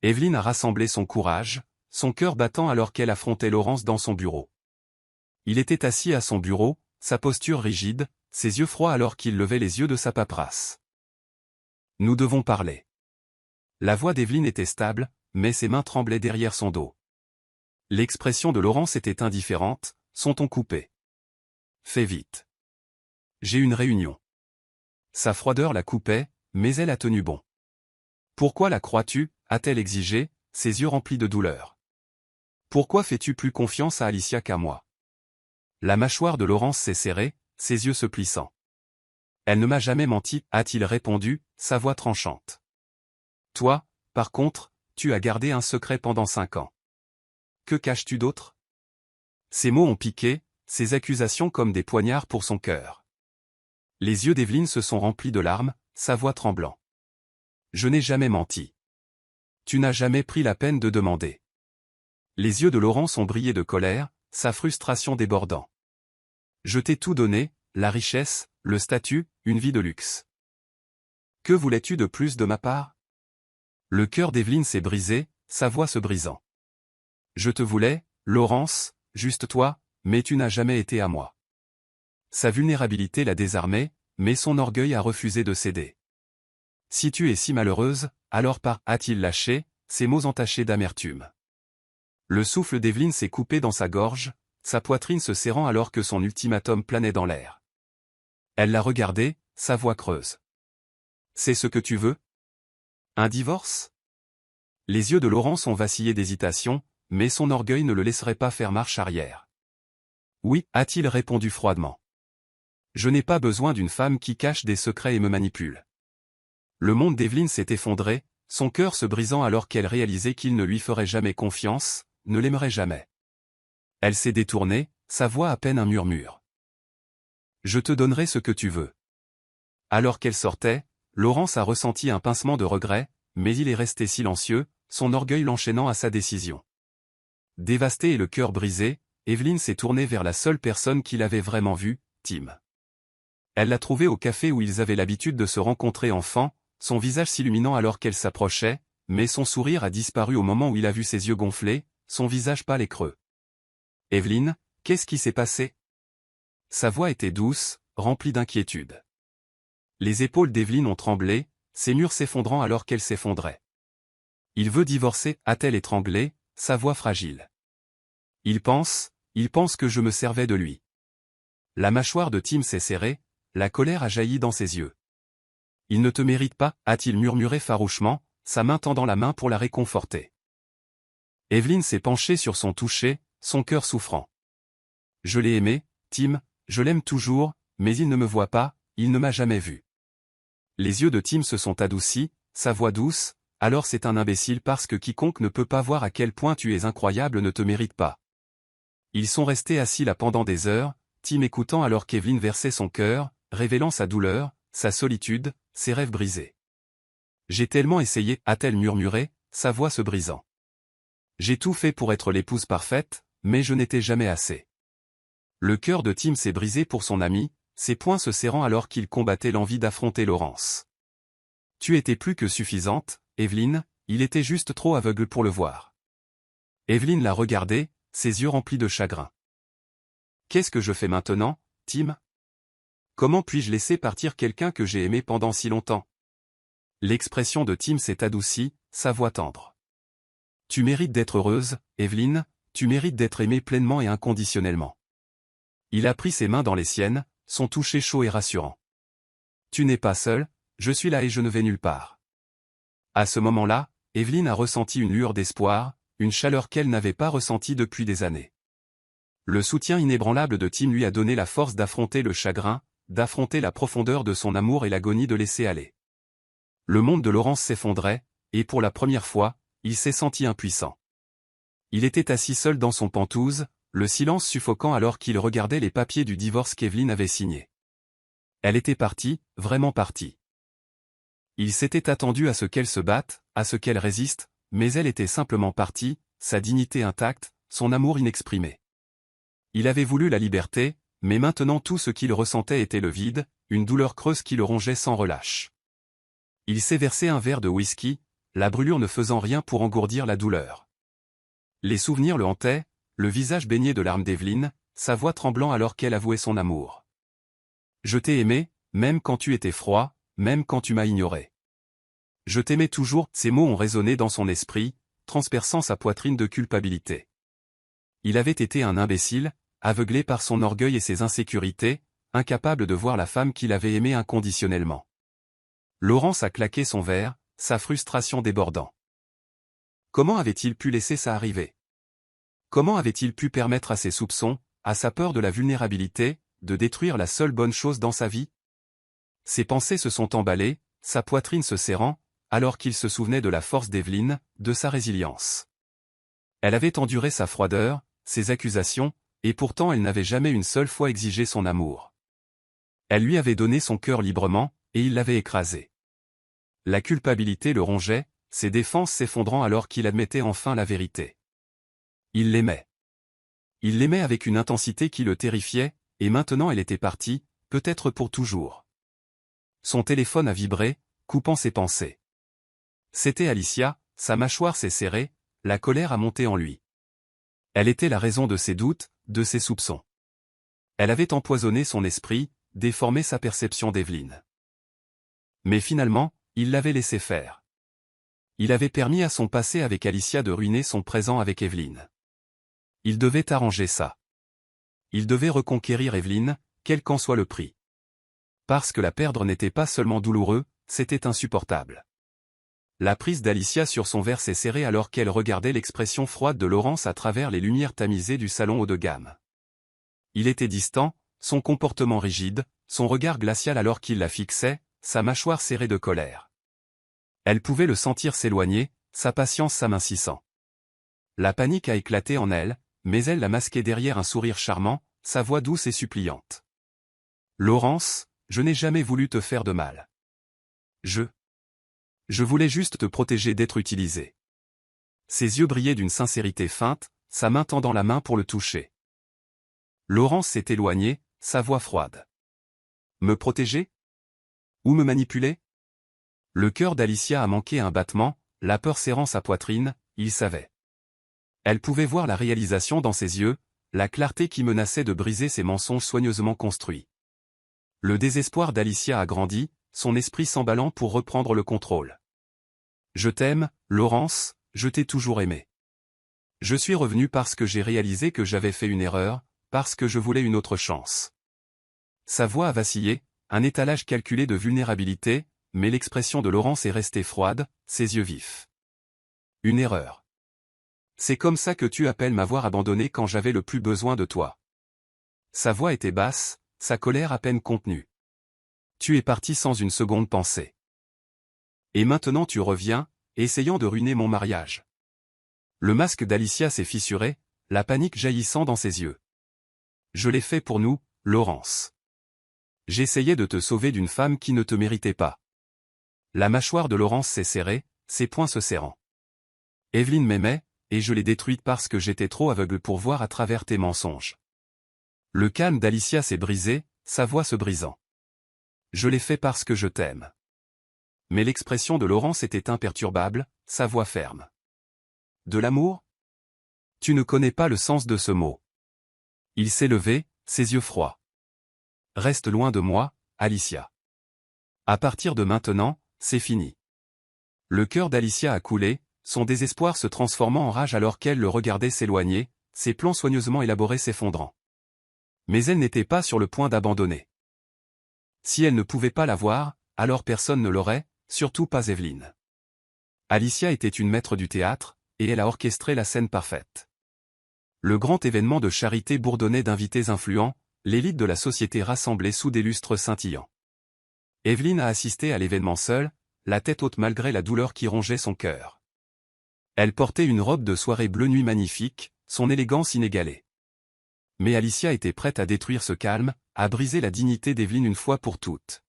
Evelyne a rassemblé son courage, son cœur battant alors qu'elle affrontait Laurence dans son bureau. Il était assis à son bureau, sa posture rigide, ses yeux froids alors qu'il levait les yeux de sa paperasse. Nous devons parler. La voix d'Evelyne était stable, mais ses mains tremblaient derrière son dos. L'expression de Laurence était indifférente, son ton coupé. Fais vite. J'ai une réunion. Sa froideur la coupait, mais elle a tenu bon. Pourquoi la crois-tu, a-t-elle exigé, ses yeux remplis de douleur. Pourquoi fais-tu plus confiance à Alicia qu'à moi? La mâchoire de Laurence s'est serrée, ses yeux se plissant. Elle ne m'a jamais menti, a-t-il répondu, sa voix tranchante. Toi, par contre, tu as gardé un secret pendant 5 ans. Que caches-tu d'autre? Ces mots ont piqué, ces accusations comme des poignards pour son cœur. Les yeux d'Evelyne se sont remplis de larmes, sa voix tremblant. Je n'ai jamais menti. Tu n'as jamais pris la peine de demander. Les yeux de Laurence ont brillé de colère, sa frustration débordant. Je t'ai tout donné, la richesse, le statut, une vie de luxe. Que voulais-tu de plus de ma part? Le cœur d'Evelyne s'est brisé, sa voix se brisant. Je te voulais, Laurence, juste toi, mais tu n'as jamais été à moi. Sa vulnérabilité l'a désarmée, mais son orgueil a refusé de céder. Si tu es si malheureuse, alors a-t-il lâché, ses mots entachés d'amertume. Le souffle d'Evelyne s'est coupé dans sa gorge, sa poitrine se serrant alors que son ultimatum planait dans l'air. Elle l'a regardé, sa voix creuse. C'est ce que tu veux? Un divorce? Les yeux de Laurence ont vacillé d'hésitation, mais son orgueil ne le laisserait pas faire marche arrière. Oui, a-t-il répondu froidement. Je n'ai pas besoin d'une femme qui cache des secrets et me manipule. Le monde d'Evelyne s'est effondré, son cœur se brisant alors qu'elle réalisait qu'il ne lui ferait jamais confiance, ne l'aimerait jamais. Elle s'est détournée, sa voix à peine un murmure. Je te donnerai ce que tu veux. Alors qu'elle sortait, Laurence a ressenti un pincement de regret, mais il est resté silencieux, son orgueil l'enchaînant à sa décision. Dévastée et le cœur brisé, Evelyne s'est tournée vers la seule personne qu'il avait vraiment vue, Tim. Elle l'a trouvé au café où ils avaient l'habitude de se rencontrer enfant, son visage s'illuminant alors qu'elle s'approchait, mais son sourire a disparu au moment où il a vu ses yeux gonflés, son visage pâle et creux. « Evelyne, qu'est-ce qui s'est passé ?» Sa voix était douce, remplie d'inquiétude. Les épaules d'Evelyne ont tremblé, ses murs s'effondrant alors qu'elle s'effondrait. « Il veut divorcer » a-t-elle étranglé, sa voix fragile. « Il pense que je me servais de lui. » La mâchoire de Tim s'est serrée, la colère a jailli dans ses yeux. « Il ne te mérite pas » a-t-il murmuré farouchement, sa main tendant la main pour la réconforter. Evelyne s'est penchée sur son toucher, son cœur souffrant. « Je l'ai aimé, Tim, je l'aime toujours, mais il ne me voit pas, il ne m'a jamais vu. » Les yeux de Tim se sont adoucis, sa voix douce, « Alors c'est un imbécile parce que quiconque ne peut pas voir à quel point tu es incroyable ne te mérite pas. » Ils sont restés assis là pendant des heures, Tim écoutant alors qu'Evelyne versait son cœur, révélant sa douleur, sa solitude, ses rêves brisés. « J'ai tellement essayé » a-t-elle murmuré, sa voix se brisant. « J'ai tout fait pour être l'épouse parfaite, mais je n'étais jamais assez. » Le cœur de Tim s'est brisé pour son ami, ses poings se serrant alors qu'il combattait l'envie d'affronter Laurence. « Tu étais plus que suffisante, Evelyne, il était juste trop aveugle pour le voir. » Evelyne l'a regardé, ses yeux remplis de chagrin. « Qu'est-ce que je fais maintenant, Tim? Comment puis-je laisser partir quelqu'un que j'ai aimé pendant si longtemps ?» L'expression de Tim s'est adoucie, sa voix tendre. « Tu mérites d'être heureuse, Evelyne, tu mérites d'être aimée pleinement et inconditionnellement. » Il a pris ses mains dans les siennes, son toucher chaud et rassurant. « Tu n'es pas seule, je suis là et je ne vais nulle part. » À ce moment-là, Evelyne a ressenti une lueur d'espoir, une chaleur qu'elle n'avait pas ressentie depuis des années. Le soutien inébranlable de Tim lui a donné la force d'affronter le chagrin, d'affronter la profondeur de son amour et l'agonie de laisser aller. Le monde de Laurence s'effondrait, et pour la première fois, il s'est senti impuissant. Il était assis seul dans son pentouse, le silence suffocant alors qu'il regardait les papiers du divorce qu'Evelyne avait signés. Elle était partie, vraiment partie. Il s'était attendu à ce qu'elle se batte, à ce qu'elle résiste, mais elle était simplement partie, sa dignité intacte, son amour inexprimé. Il avait voulu la liberté, mais maintenant tout ce qu'il ressentait était le vide, une douleur creuse qui le rongeait sans relâche. Il s'est versé un verre de whisky, la brûlure ne faisant rien pour engourdir la douleur. Les souvenirs le hantaient, le visage baigné de larmes d'Evelyne, sa voix tremblant alors qu'elle avouait son amour. « Je t'ai aimé, même quand tu étais froid, même quand tu m'as ignoré. Je t'aimais toujours » Ces mots ont résonné dans son esprit, transperçant sa poitrine de culpabilité. Il avait été un imbécile, aveuglé par son orgueil et ses insécurités, incapable de voir la femme qu'il avait aimée inconditionnellement. Laurence a claqué son verre, sa frustration débordant. Comment avait-il pu laisser ça arriver? Comment avait-il pu permettre à ses soupçons, à sa peur de la vulnérabilité, de détruire la seule bonne chose dans sa vie? Ses pensées se sont emballées, sa poitrine se serrant, alors qu'il se souvenait de la force d'Evelyne, de sa résilience. Elle avait enduré sa froideur, ses accusations, et pourtant elle n'avait jamais une seule fois exigé son amour. Elle lui avait donné son cœur librement, et il l'avait écrasé. La culpabilité le rongeait, ses défenses s'effondrant alors qu'il admettait enfin la vérité. Il l'aimait. Il l'aimait avec une intensité qui le terrifiait, et maintenant elle était partie, peut-être pour toujours. Son téléphone a vibré, coupant ses pensées. C'était Alicia, sa mâchoire s'est serrée, la colère a monté en lui. Elle était la raison de ses doutes, de ses soupçons. Elle avait empoisonné son esprit, déformé sa perception d'Evelyne. Mais finalement, il l'avait laissé faire. Il avait permis à son passé avec Alicia de ruiner son présent avec Evelyne. Il devait arranger ça. Il devait reconquérir Evelyne, quel qu'en soit le prix. Parce que la perdre n'était pas seulement douloureux, c'était insupportable. La prise d'Alicia sur son verre s'est serrée alors qu'elle regardait l'expression froide de Laurence à travers les lumières tamisées du salon haut de gamme. Il était distant, son comportement rigide, son regard glacial alors qu'il la fixait, sa mâchoire serrée de colère. Elle pouvait le sentir s'éloigner, sa patience s'amincissant. La panique a éclaté en elle, mais elle l'a masqué derrière un sourire charmant, sa voix douce et suppliante. « Laurence, je n'ai jamais voulu te faire de mal. Je voulais juste te protéger d'être utilisé. » Ses yeux brillaient d'une sincérité feinte, sa main tendant la main pour le toucher. Laurence s'est éloignée, sa voix froide. « Me protéger? Ou me manipuler ?» Le cœur d'Alicia a manqué un battement, la peur serrant sa poitrine, il savait. Elle pouvait voir la réalisation dans ses yeux, la clarté qui menaçait de briser ses mensonges soigneusement construits. Le désespoir d'Alicia a grandi, son esprit s'emballant pour reprendre le contrôle. « Je t'aime, Laurence, je t'ai toujours aimé. Je suis revenu parce que j'ai réalisé que j'avais fait une erreur, parce que je voulais une autre chance. » Sa voix a vacillé, un étalage calculé de vulnérabilité, mais l'expression de Laurence est restée froide, ses yeux vifs. « Une erreur. C'est comme ça que tu appelles m'avoir abandonné quand j'avais le plus besoin de toi. » Sa voix était basse, sa colère à peine contenue. « Tu es parti sans une seconde pensée. Et maintenant tu reviens, essayant de ruiner mon mariage. » Le masque d'Alicia s'est fissuré, la panique jaillissant dans ses yeux. « Je l'ai fait pour nous, Laurence. J'essayais de te sauver d'une femme qui ne te méritait pas. » La mâchoire de Laurence s'est serrée, ses poings se serrant. « Evelyne m'aimait, et je l'ai détruite parce que j'étais trop aveugle pour voir à travers tes mensonges. » Le calme d'Alicia s'est brisé, sa voix se brisant. « Je l'ai fait parce que je t'aime. » Mais l'expression de Laurence était imperturbable, sa voix ferme. « De l'amour? Tu ne connais pas le sens de ce mot. » Il s'est levé, ses yeux froids. « Reste loin de moi, Alicia. À partir de maintenant, c'est fini. » Le cœur d'Alicia a coulé, son désespoir se transformant en rage alors qu'elle le regardait s'éloigner, ses plans soigneusement élaborés s'effondrant. Mais elle n'était pas sur le point d'abandonner. Si elle ne pouvait pas l'avoir, alors personne ne l'aurait, surtout pas Evelyne. Alicia était une maître du théâtre, et elle a orchestré la scène parfaite. Le grand événement de charité bourdonnait d'invités influents, l'élite de la société rassemblée sous des lustres scintillants. Evelyne a assisté à l'événement seule, la tête haute malgré la douleur qui rongeait son cœur. Elle portait une robe de soirée bleu nuit magnifique, son élégance inégalée. Mais Alicia était prête à détruire ce calme, à briser la dignité d'Evelyne une fois pour toutes.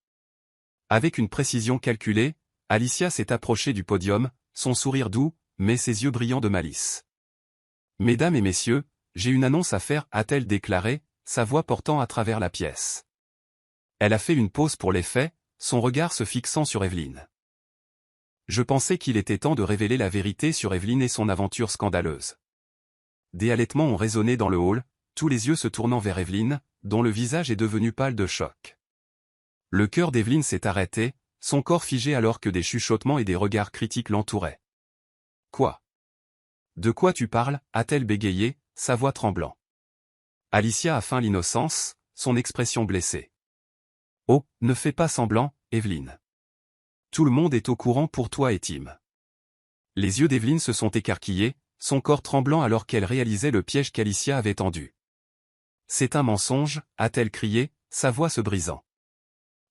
Avec une précision calculée, Alicia s'est approchée du podium, son sourire doux, mais ses yeux brillants de malice. « Mesdames et messieurs, j'ai une annonce à faire » a-t-elle déclaré, sa voix portant à travers la pièce. Elle a fait une pause pour les faits, son regard se fixant sur Evelyne. Je pensais qu'il était temps de révéler la vérité sur Evelyne et son aventure scandaleuse. Des halètements ont résonné dans le hall, tous les yeux se tournant vers Evelyne, dont le visage est devenu pâle de choc. Le cœur d'Evelyne s'est arrêté, son corps figé alors que des chuchotements et des regards critiques l'entouraient. « Quoi? De quoi tu parles » a-t-elle bégayé, sa voix tremblant. Alicia a feint l'innocence, son expression blessée. « Oh, ne fais pas semblant, Evelyne. Tout le monde est au courant pour toi et Tim. » Les yeux d'Evelyne se sont écarquillés, son corps tremblant alors qu'elle réalisait le piège qu'Alicia avait tendu. « C'est un mensonge » a-t-elle crié, sa voix se brisant.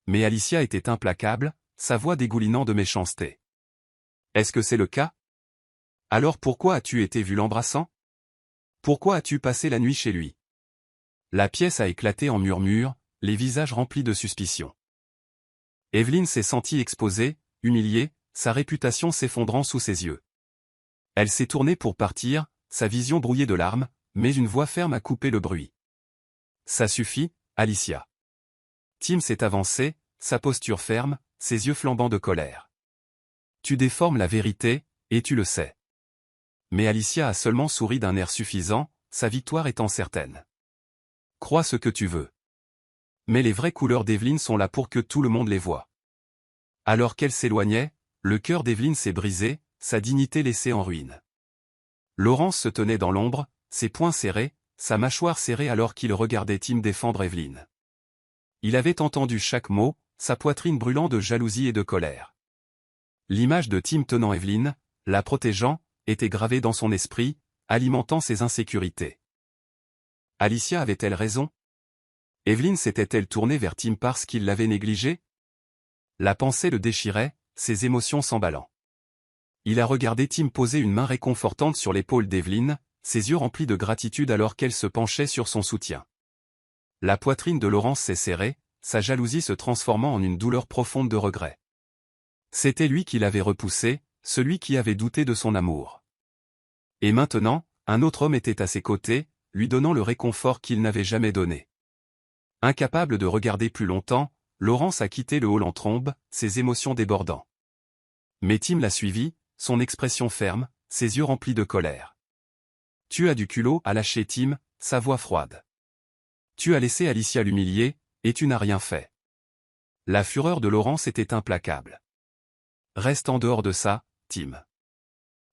Mais Alicia était implacable, sa voix dégoulinant de méchanceté. « Est-ce que c'est le cas? Alors pourquoi as-tu été vu l'embrassant? Pourquoi as-tu passé la nuit chez lui? » La pièce a éclaté en murmures, les visages remplis de suspicion. Evelyne s'est sentie exposée, humiliée, sa réputation s'effondrant sous ses yeux. Elle s'est tournée pour partir, sa vision brouillée de larmes, mais une voix ferme a coupé le bruit. « Ça suffit, Alicia. Tim s'est avancé, sa posture ferme, ses yeux flambants de colère. Tu déformes la vérité, et tu le sais. Mais Alicia a seulement souri d'un air suffisant, sa victoire étant certaine. Crois ce que tu veux. Mais les vraies couleurs d'Evelyne sont là pour que tout le monde les voie. Alors qu'elle s'éloignait, le cœur d'Evelyne s'est brisé, sa dignité laissée en ruine. Laurence se tenait dans l'ombre, ses poings serrés, sa mâchoire serrée alors qu'il regardait Tim défendre Evelyne. Il avait entendu chaque mot, sa poitrine brûlant de jalousie et de colère. L'image de Tim tenant Evelyne, la protégeant, était gravée dans son esprit, alimentant ses insécurités. Alicia avait-elle raison? Evelyne s'était-elle tournée vers Tim parce qu'il l'avait négligée? La pensée le déchirait, ses émotions s'emballant. Il a regardé Tim poser une main réconfortante sur l'épaule d'Evelyne, ses yeux remplis de gratitude alors qu'elle se penchait sur son soutien. La poitrine de Laurence s'est serrée, sa jalousie se transformant en une douleur profonde de regret. C'était lui qui l'avait repoussée, celui qui avait douté de son amour. Et maintenant, un autre homme était à ses côtés, lui donnant le réconfort qu'il n'avait jamais donné. Incapable de regarder plus longtemps, Laurence a quitté le hall en trombe, ses émotions débordant. Mais Tim l'a suivi, son expression ferme, ses yeux remplis de colère. Tu as du culot, a lâché Tim, sa voix froide. Tu as laissé Alicia l'humilier, et tu n'as rien fait. La fureur de Laurence était implacable. Reste en dehors de ça, Tim.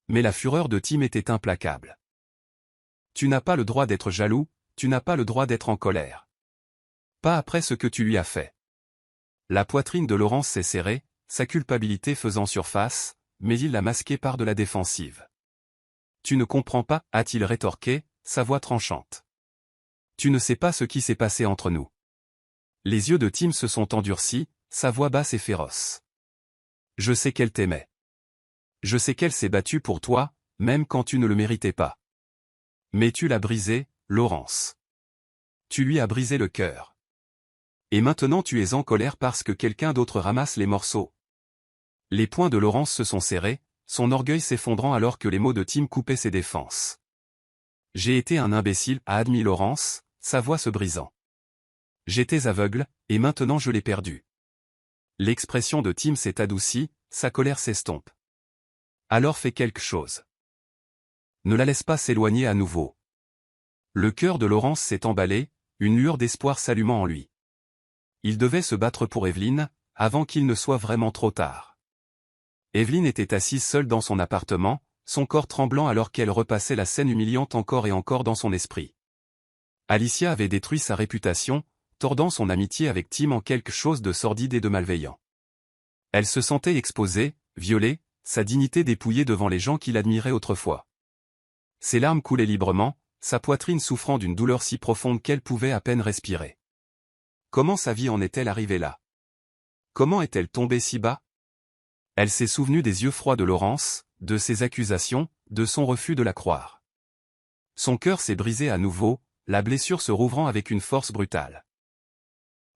Mais la fureur de Tim était implacable. Tu n'as pas le droit d'être jaloux, tu n'as pas le droit d'être en colère. Pas après ce que tu lui as fait. La poitrine de Laurence s'est serrée, sa culpabilité faisant surface, mais il l'a masquée par de la défensive. Tu ne comprends pas, a-t-il rétorqué, sa voix tranchante. Tu ne sais pas ce qui s'est passé entre nous. Les yeux de Tim se sont endurcis, sa voix basse et féroce. Je sais qu'elle t'aimait. Je sais qu'elle s'est battue pour toi, même quand tu ne le méritais pas. Mais tu l'as brisée, Laurence. Tu lui as brisé le cœur. Et maintenant tu es en colère parce que quelqu'un d'autre ramasse les morceaux. Les poings de Laurence se sont serrés, son orgueil s'effondrant alors que les mots de Tim coupaient ses défenses. J'ai été un imbécile, a admis Laurence, sa voix se brisant. J'étais aveugle, et maintenant je l'ai perdu. L'expression de Tim s'est adoucie, sa colère s'estompe. Alors fais quelque chose. Ne la laisse pas s'éloigner à nouveau. Le cœur de Laurence s'est emballé, une lueur d'espoir s'allumant en lui. Il devait se battre pour Evelyne, avant qu'il ne soit vraiment trop tard. Evelyne était assise seule dans son appartement, son corps tremblant alors qu'elle repassait la scène humiliante encore et encore dans son esprit. Alicia avait détruit sa réputation, tordant son amitié avec Tim en quelque chose de sordide et de malveillant. Elle se sentait exposée, violée, sa dignité dépouillée devant les gens qui l'admiraient autrefois. Ses larmes coulaient librement, sa poitrine souffrant d'une douleur si profonde qu'elle pouvait à peine respirer. Comment sa vie en est-elle arrivée là? Comment est-elle tombée si bas? Elle s'est souvenue des yeux froids de Laurence, de ses accusations, de son refus de la croire. Son cœur s'est brisé à nouveau, la blessure se rouvrant avec une force brutale.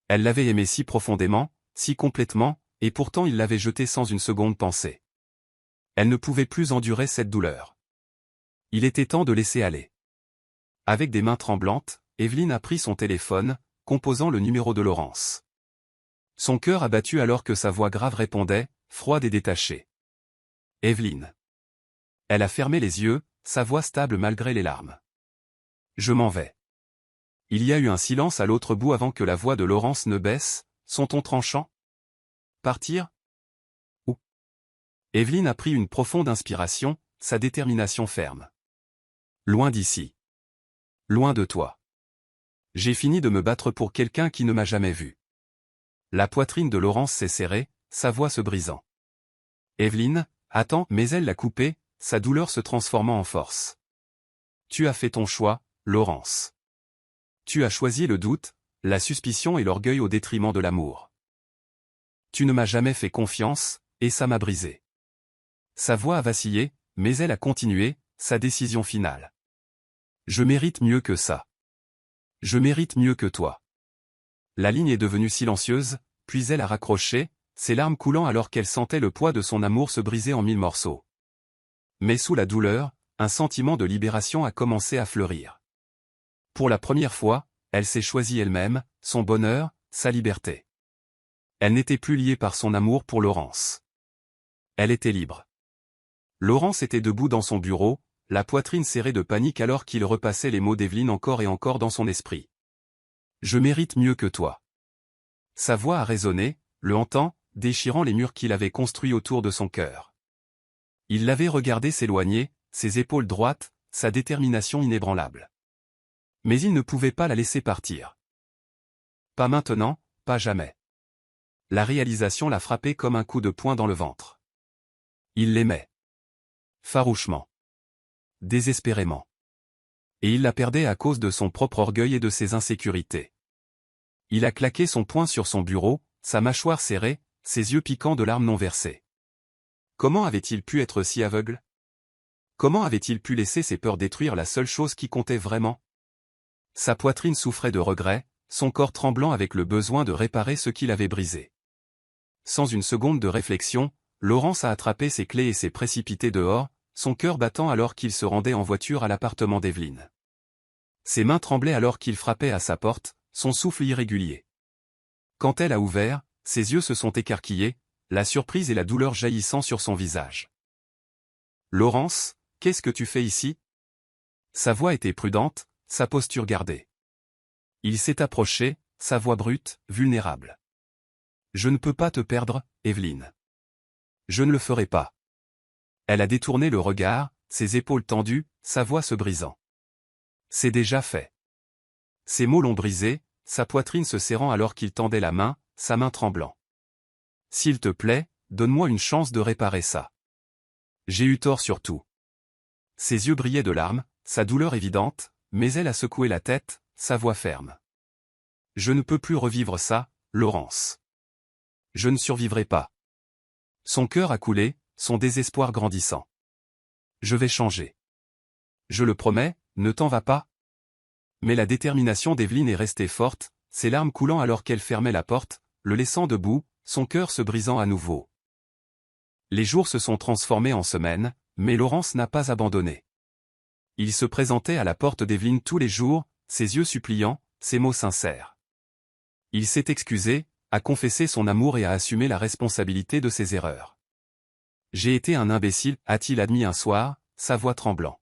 Elle l'avait aimé si profondément, si complètement, et pourtant il l'avait jeté sans une seconde pensée. Elle ne pouvait plus endurer cette douleur. Il était temps de laisser aller. Avec des mains tremblantes, Evelyne a pris son téléphone, composant le numéro de Laurence. Son cœur a battu alors que sa voix grave répondait, froide et détachée. Evelyne. Elle a fermé les yeux, sa voix stable malgré les larmes. Je m'en vais. Il y a eu un silence à l'autre bout avant que la voix de Laurence ne baisse, son ton tranchant. Partir? Où? Evelyne a pris une profonde inspiration, sa détermination ferme. Loin d'ici. Loin de toi. J'ai fini de me battre pour quelqu'un qui ne m'a jamais vu. La poitrine de Laurence s'est serrée, sa voix se brisant. Evelyne, attends, mais elle l'a coupé, sa douleur se transformant en force. Tu as fait ton choix, Laurence. Tu as choisi le doute, la suspicion et l'orgueil au détriment de l'amour. Tu ne m'as jamais fait confiance, et ça m'a brisé. Sa voix a vacillé, mais elle a continué, sa décision finale. Je mérite mieux que ça. Je mérite mieux que toi. La ligne est devenue silencieuse, puis elle a raccroché, ses larmes coulant alors qu'elle sentait le poids de son amour se briser en 1000 morceaux. Mais sous la douleur, un sentiment de libération a commencé à fleurir. Pour la première fois, elle s'est choisie elle-même, son bonheur, sa liberté. Elle n'était plus liée par son amour pour Laurence. Elle était libre. Laurence était debout dans son bureau, la poitrine serrée de panique alors qu'il repassait les mots d'Evelyne encore et encore dans son esprit. « Je mérite mieux que toi. » Sa voix a résonné, le hantant, déchirant les murs qu'il avait construits autour de son cœur. Il l'avait regardé s'éloigner, ses épaules droites, sa détermination inébranlable. Mais il ne pouvait pas la laisser partir. Pas maintenant, pas jamais. La réalisation l'a frappé comme un coup de poing dans le ventre. Il l'aimait. Farouchement. Désespérément. Et il la perdait à cause de son propre orgueil et de ses insécurités. Il a claqué son poing sur son bureau, sa mâchoire serrée, ses yeux piquants de larmes non versées. Comment avait-il pu être si aveugle? Comment avait-il pu laisser ses peurs détruire la seule chose qui comptait vraiment? Sa poitrine souffrait de regret, son corps tremblant avec le besoin de réparer ce qu'il avait brisé. Sans une seconde de réflexion, Laurence a attrapé ses clés et s'est précipité dehors, son cœur battant alors qu'il se rendait en voiture à l'appartement d'Evelyne. Ses mains tremblaient alors qu'il frappait à sa porte, son souffle irrégulier. Quand elle a ouvert, ses yeux se sont écarquillés, la surprise et la douleur jaillissant sur son visage. « Laurence, qu'est-ce que tu fais ici ?» Sa voix était prudente, sa posture gardée. Il s'est approché, sa voix brute, vulnérable. « Je ne peux pas te perdre, Evelyne. Je ne le ferai pas. » Elle a détourné le regard, ses épaules tendues, sa voix se brisant. « C'est déjà fait. » Ses mots l'ont brisé, sa poitrine se serrant alors qu'il tendait la main, sa main tremblant. « S'il te plaît, donne-moi une chance de réparer ça. J'ai eu tort sur tout. » Ses yeux brillaient de larmes, sa douleur évidente, mais elle a secoué la tête, sa voix ferme. « Je ne peux plus revivre ça, Laurence. Je ne survivrai pas. » Son cœur a coulé, son désespoir grandissant. « Je vais changer. Je le promets, ne t'en vas pas. » Mais la détermination d'Evelyne est restée forte, ses larmes coulant alors qu'elle fermait la porte, le laissant debout, son cœur se brisant à nouveau. Les jours se sont transformés en semaines, mais Laurence n'a pas abandonné. Il se présentait à la porte d'Evelyne tous les jours, ses yeux suppliants, ses mots sincères. Il s'est excusé, a confessé son amour et a assumé la responsabilité de ses erreurs. « J'ai été un imbécile », a-t-il admis un soir, sa voix tremblant.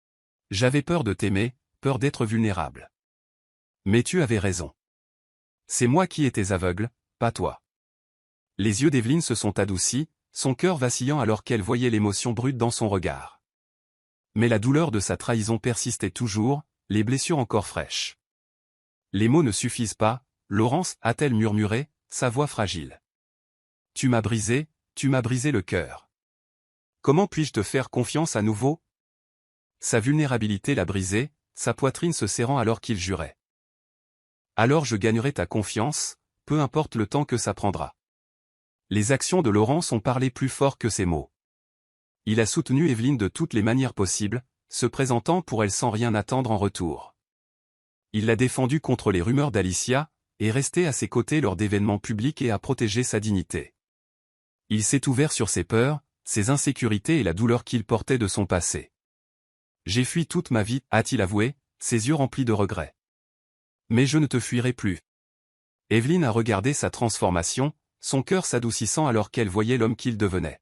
« J'avais peur de t'aimer, peur d'être vulnérable. Mais tu avais raison. C'est moi qui étais aveugle, pas toi. » Les yeux d'Evelyne se sont adoucis, son cœur vacillant alors qu'elle voyait l'émotion brute dans son regard. Mais la douleur de sa trahison persistait toujours, les blessures encore fraîches. « Les mots ne suffisent pas, Laurence, » a-t-elle murmuré, sa voix fragile. « Tu m'as brisé le cœur. Comment puis-je te faire confiance à nouveau ?» Sa vulnérabilité l'a brisé, sa poitrine se serrant alors qu'il jurait. « Alors je gagnerai ta confiance, peu importe le temps que ça prendra. » Les actions de Laurence ont parlé plus fort que ses mots. Il a soutenu Evelyne de toutes les manières possibles, se présentant pour elle sans rien attendre en retour. Il l'a défendue contre les rumeurs d'Alicia, et resté à ses côtés lors d'événements publics et a protégé sa dignité. Il s'est ouvert sur ses peurs, ses insécurités et la douleur qu'il portait de son passé. « J'ai fui toute ma vie », a-t-il avoué, ses yeux remplis de regrets. « Mais je ne te fuirai plus. » Evelyne a regardé sa transformation, son cœur s'adoucissant alors qu'elle voyait l'homme qu'il devenait.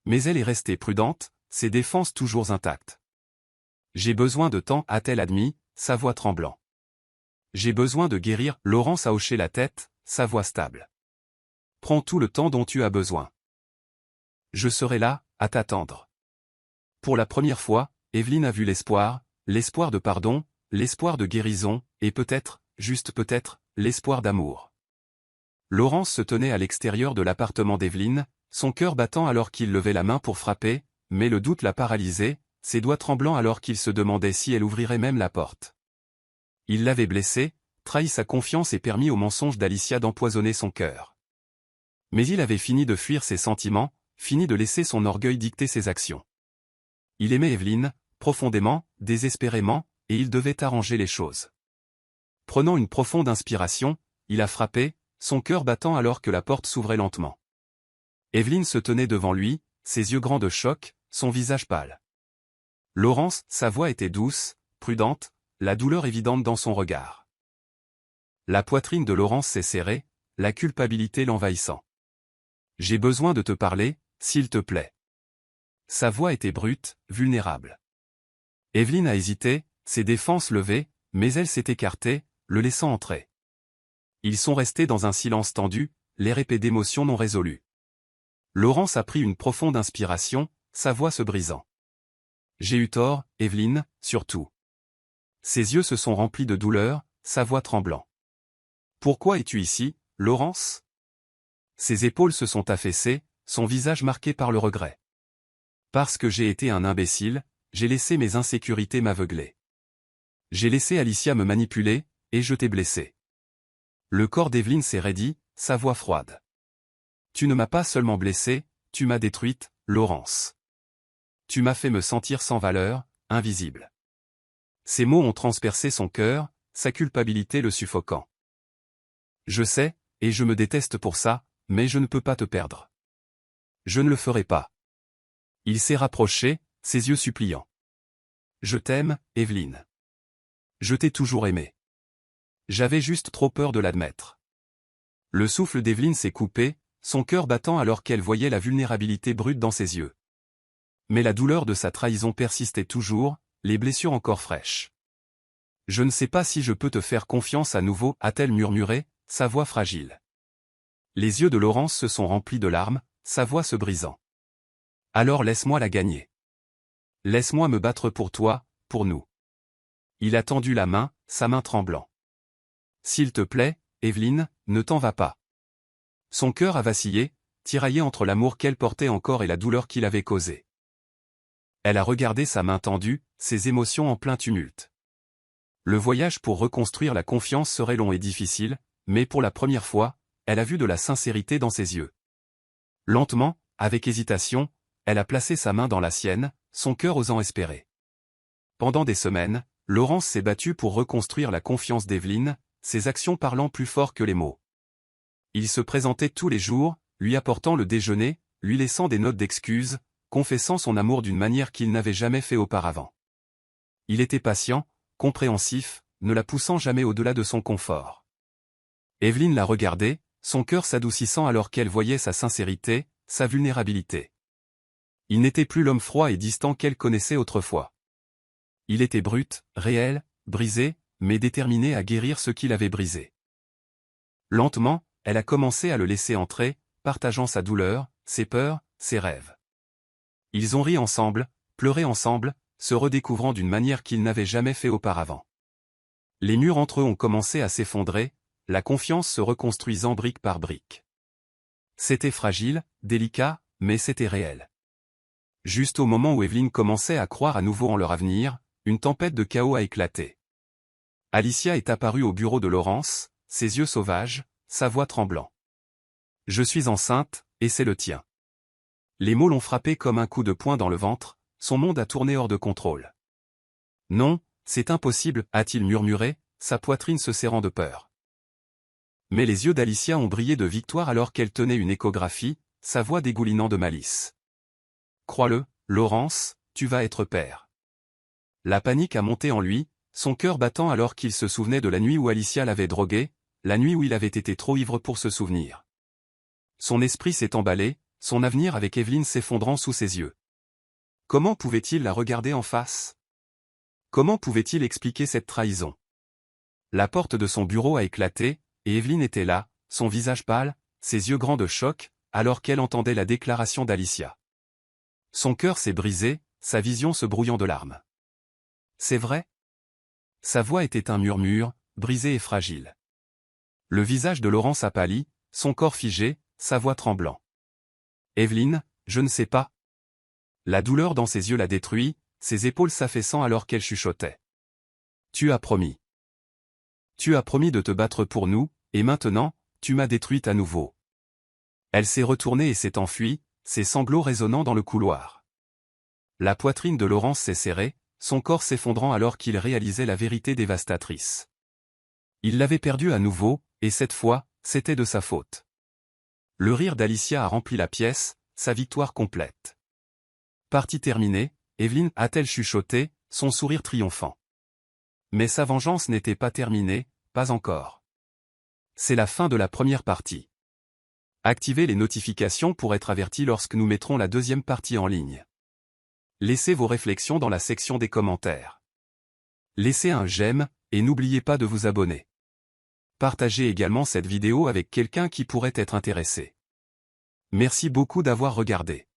Mais elle est restée prudente, ses défenses toujours intactes. « J'ai besoin de temps », a-t-elle admis, sa voix tremblant. « J'ai besoin de guérir », Laurence a hoché la tête, sa voix stable. « Prends tout le temps dont tu as besoin. Je serai là, à t'attendre. » Pour la première fois, Evelyne a vu l'espoir de pardon, l'espoir de guérison, et peut-être, juste peut-être, l'espoir d'amour. Laurence se tenait à l'extérieur de l'appartement d'Evelyne, son cœur battant alors qu'il levait la main pour frapper, mais le doute l'a paralysé, ses doigts tremblant alors qu'il se demandait si elle ouvrirait même la porte. Il l'avait blessé, trahi sa confiance et permis au mensonge d'Alicia d'empoisonner son cœur. Mais il avait fini de fuir ses sentiments, fini de laisser son orgueil dicter ses actions. Il aimait Evelyne, profondément, désespérément, et il devait arranger les choses. Prenant une profonde inspiration, il a frappé, son cœur battant alors que la porte s'ouvrait lentement. Evelyne se tenait devant lui, ses yeux grands de choc, son visage pâle. Laurence, sa voix était douce, prudente, la douleur évidente dans son regard. La poitrine de Laurence s'est serrée, la culpabilité l'envahissant. J'ai besoin de te parler, s'il te plaît. Sa voix était brute, vulnérable. Evelyne a hésité, ses défenses levées, mais elle s'est écartée, le laissant entrer. Ils sont restés dans un silence tendu, l'air épais d'émotions non résolues. Laurence a pris une profonde inspiration, sa voix se brisant. J'ai eu tort, Evelyne, surtout. Ses yeux se sont remplis de douleur, sa voix tremblant. Pourquoi es-tu ici, Laurence? Ses épaules se sont affaissées, son visage marqué par le regret. Parce que j'ai été un imbécile, j'ai laissé mes insécurités m'aveugler. J'ai laissé Alicia me manipuler, et je t'ai blessé. Le corps d'Evelyne s'est raidi, sa voix froide. Tu ne m'as pas seulement blessée, tu m'as détruite, Laurence. Tu m'as fait me sentir sans valeur, invisible. Ces mots ont transpercé son cœur, sa culpabilité le suffoquant. Je sais, et je me déteste pour ça, mais je ne peux pas te perdre. Je ne le ferai pas. Il s'est rapproché, ses yeux suppliants. Je t'aime, Evelyne. Je t'ai toujours aimé. J'avais juste trop peur de l'admettre. Le souffle d'Evelyne s'est coupé, son cœur battant alors qu'elle voyait la vulnérabilité brute dans ses yeux. Mais la douleur de sa trahison persistait toujours, les blessures encore fraîches. Je ne sais pas si je peux te faire confiance à nouveau, a-t-elle murmuré, sa voix fragile. Les yeux de Laurence se sont remplis de larmes, sa voix se brisant. Alors laisse-moi la gagner. Laisse-moi me battre pour toi, pour nous. Il a tendu la main, sa main tremblant. S'il te plaît, Evelyne, ne t'en va pas. Son cœur a vacillé, tiraillé entre l'amour qu'elle portait encore et la douleur qu'il avait causée. Elle a regardé sa main tendue, ses émotions en plein tumulte. Le voyage pour reconstruire la confiance serait long et difficile, mais pour la première fois, elle a vu de la sincérité dans ses yeux. Lentement, avec hésitation, elle a placé sa main dans la sienne, son cœur osant espérer. Pendant des semaines, Laurence s'est battue pour reconstruire la confiance d'Evelyne, ses actions parlant plus fort que les mots. Il se présentait tous les jours, lui apportant le déjeuner, lui laissant des notes d'excuses, confessant son amour d'une manière qu'il n'avait jamais fait auparavant. Il était patient, compréhensif, ne la poussant jamais au-delà de son confort. Evelyne la regardait, son cœur s'adoucissant alors qu'elle voyait sa sincérité, sa vulnérabilité. Il n'était plus l'homme froid et distant qu'elle connaissait autrefois. Il était brut, réel, brisé, mais déterminé à guérir ce qu'il avait brisé. Lentement, elle a commencé à le laisser entrer, partageant sa douleur, ses peurs, ses rêves. Ils ont ri ensemble, pleuré ensemble, se redécouvrant d'une manière qu'ils n'avaient jamais fait auparavant. Les murs entre eux ont commencé à s'effondrer, la confiance se reconstruisant brique par brique. C'était fragile, délicat, mais c'était réel. Juste au moment où Evelyne commençait à croire à nouveau en leur avenir, une tempête de chaos a éclaté. Alicia est apparue au bureau de Laurence, ses yeux sauvages, sa voix tremblant. « Je suis enceinte, et c'est le tien. » Les mots l'ont frappé comme un coup de poing dans le ventre, son monde a tourné hors de contrôle. « Non, c'est impossible, a-t-il murmuré, sa poitrine se serrant de peur. Mais les yeux d'Alicia ont brillé de victoire alors qu'elle tenait une échographie, sa voix dégoulinant de malice. « Crois-le, Laurence, tu vas être père. » La panique a monté en lui, son cœur battant alors qu'il se souvenait de la nuit où Alicia l'avait drogué, la nuit où il avait été trop ivre pour se souvenir. Son esprit s'est emballé, son avenir avec Evelyne s'effondrant sous ses yeux. Comment pouvait-il la regarder en face? Comment pouvait-il expliquer cette trahison? La porte de son bureau a éclaté, et Evelyne était là, son visage pâle, ses yeux grands de choc, alors qu'elle entendait la déclaration d'Alicia. Son cœur s'est brisé, sa vision se brouillant de larmes. C'est vrai? Sa voix était un murmure, brisé et fragile. Le visage de Laurence a pâli, son corps figé, sa voix tremblant. Evelyne, je ne sais pas. La douleur dans ses yeux l'a détruit, ses épaules s'affaissant alors qu'elle chuchotait. Tu as promis. Tu as promis de te battre pour nous, et maintenant, tu m'as détruite à nouveau. Elle s'est retournée et s'est enfuie, ses sanglots résonnant dans le couloir. La poitrine de Laurence s'est serrée, son corps s'effondrant alors qu'il réalisait la vérité dévastatrice. Il l'avait perdue à nouveau, et cette fois, c'était de sa faute. Le rire d'Alicia a rempli la pièce, sa victoire complète. Partie terminée, Evelyne a-t-elle chuchoté, son sourire triomphant. Mais sa vengeance n'était pas terminée, pas encore. C'est la fin de la première partie. Activez les notifications pour être averti lorsque nous mettrons la deuxième partie en ligne. Laissez vos réflexions dans la section des commentaires. Laissez un j'aime, et n'oubliez pas de vous abonner. Partagez également cette vidéo avec quelqu'un qui pourrait être intéressé. Merci beaucoup d'avoir regardé.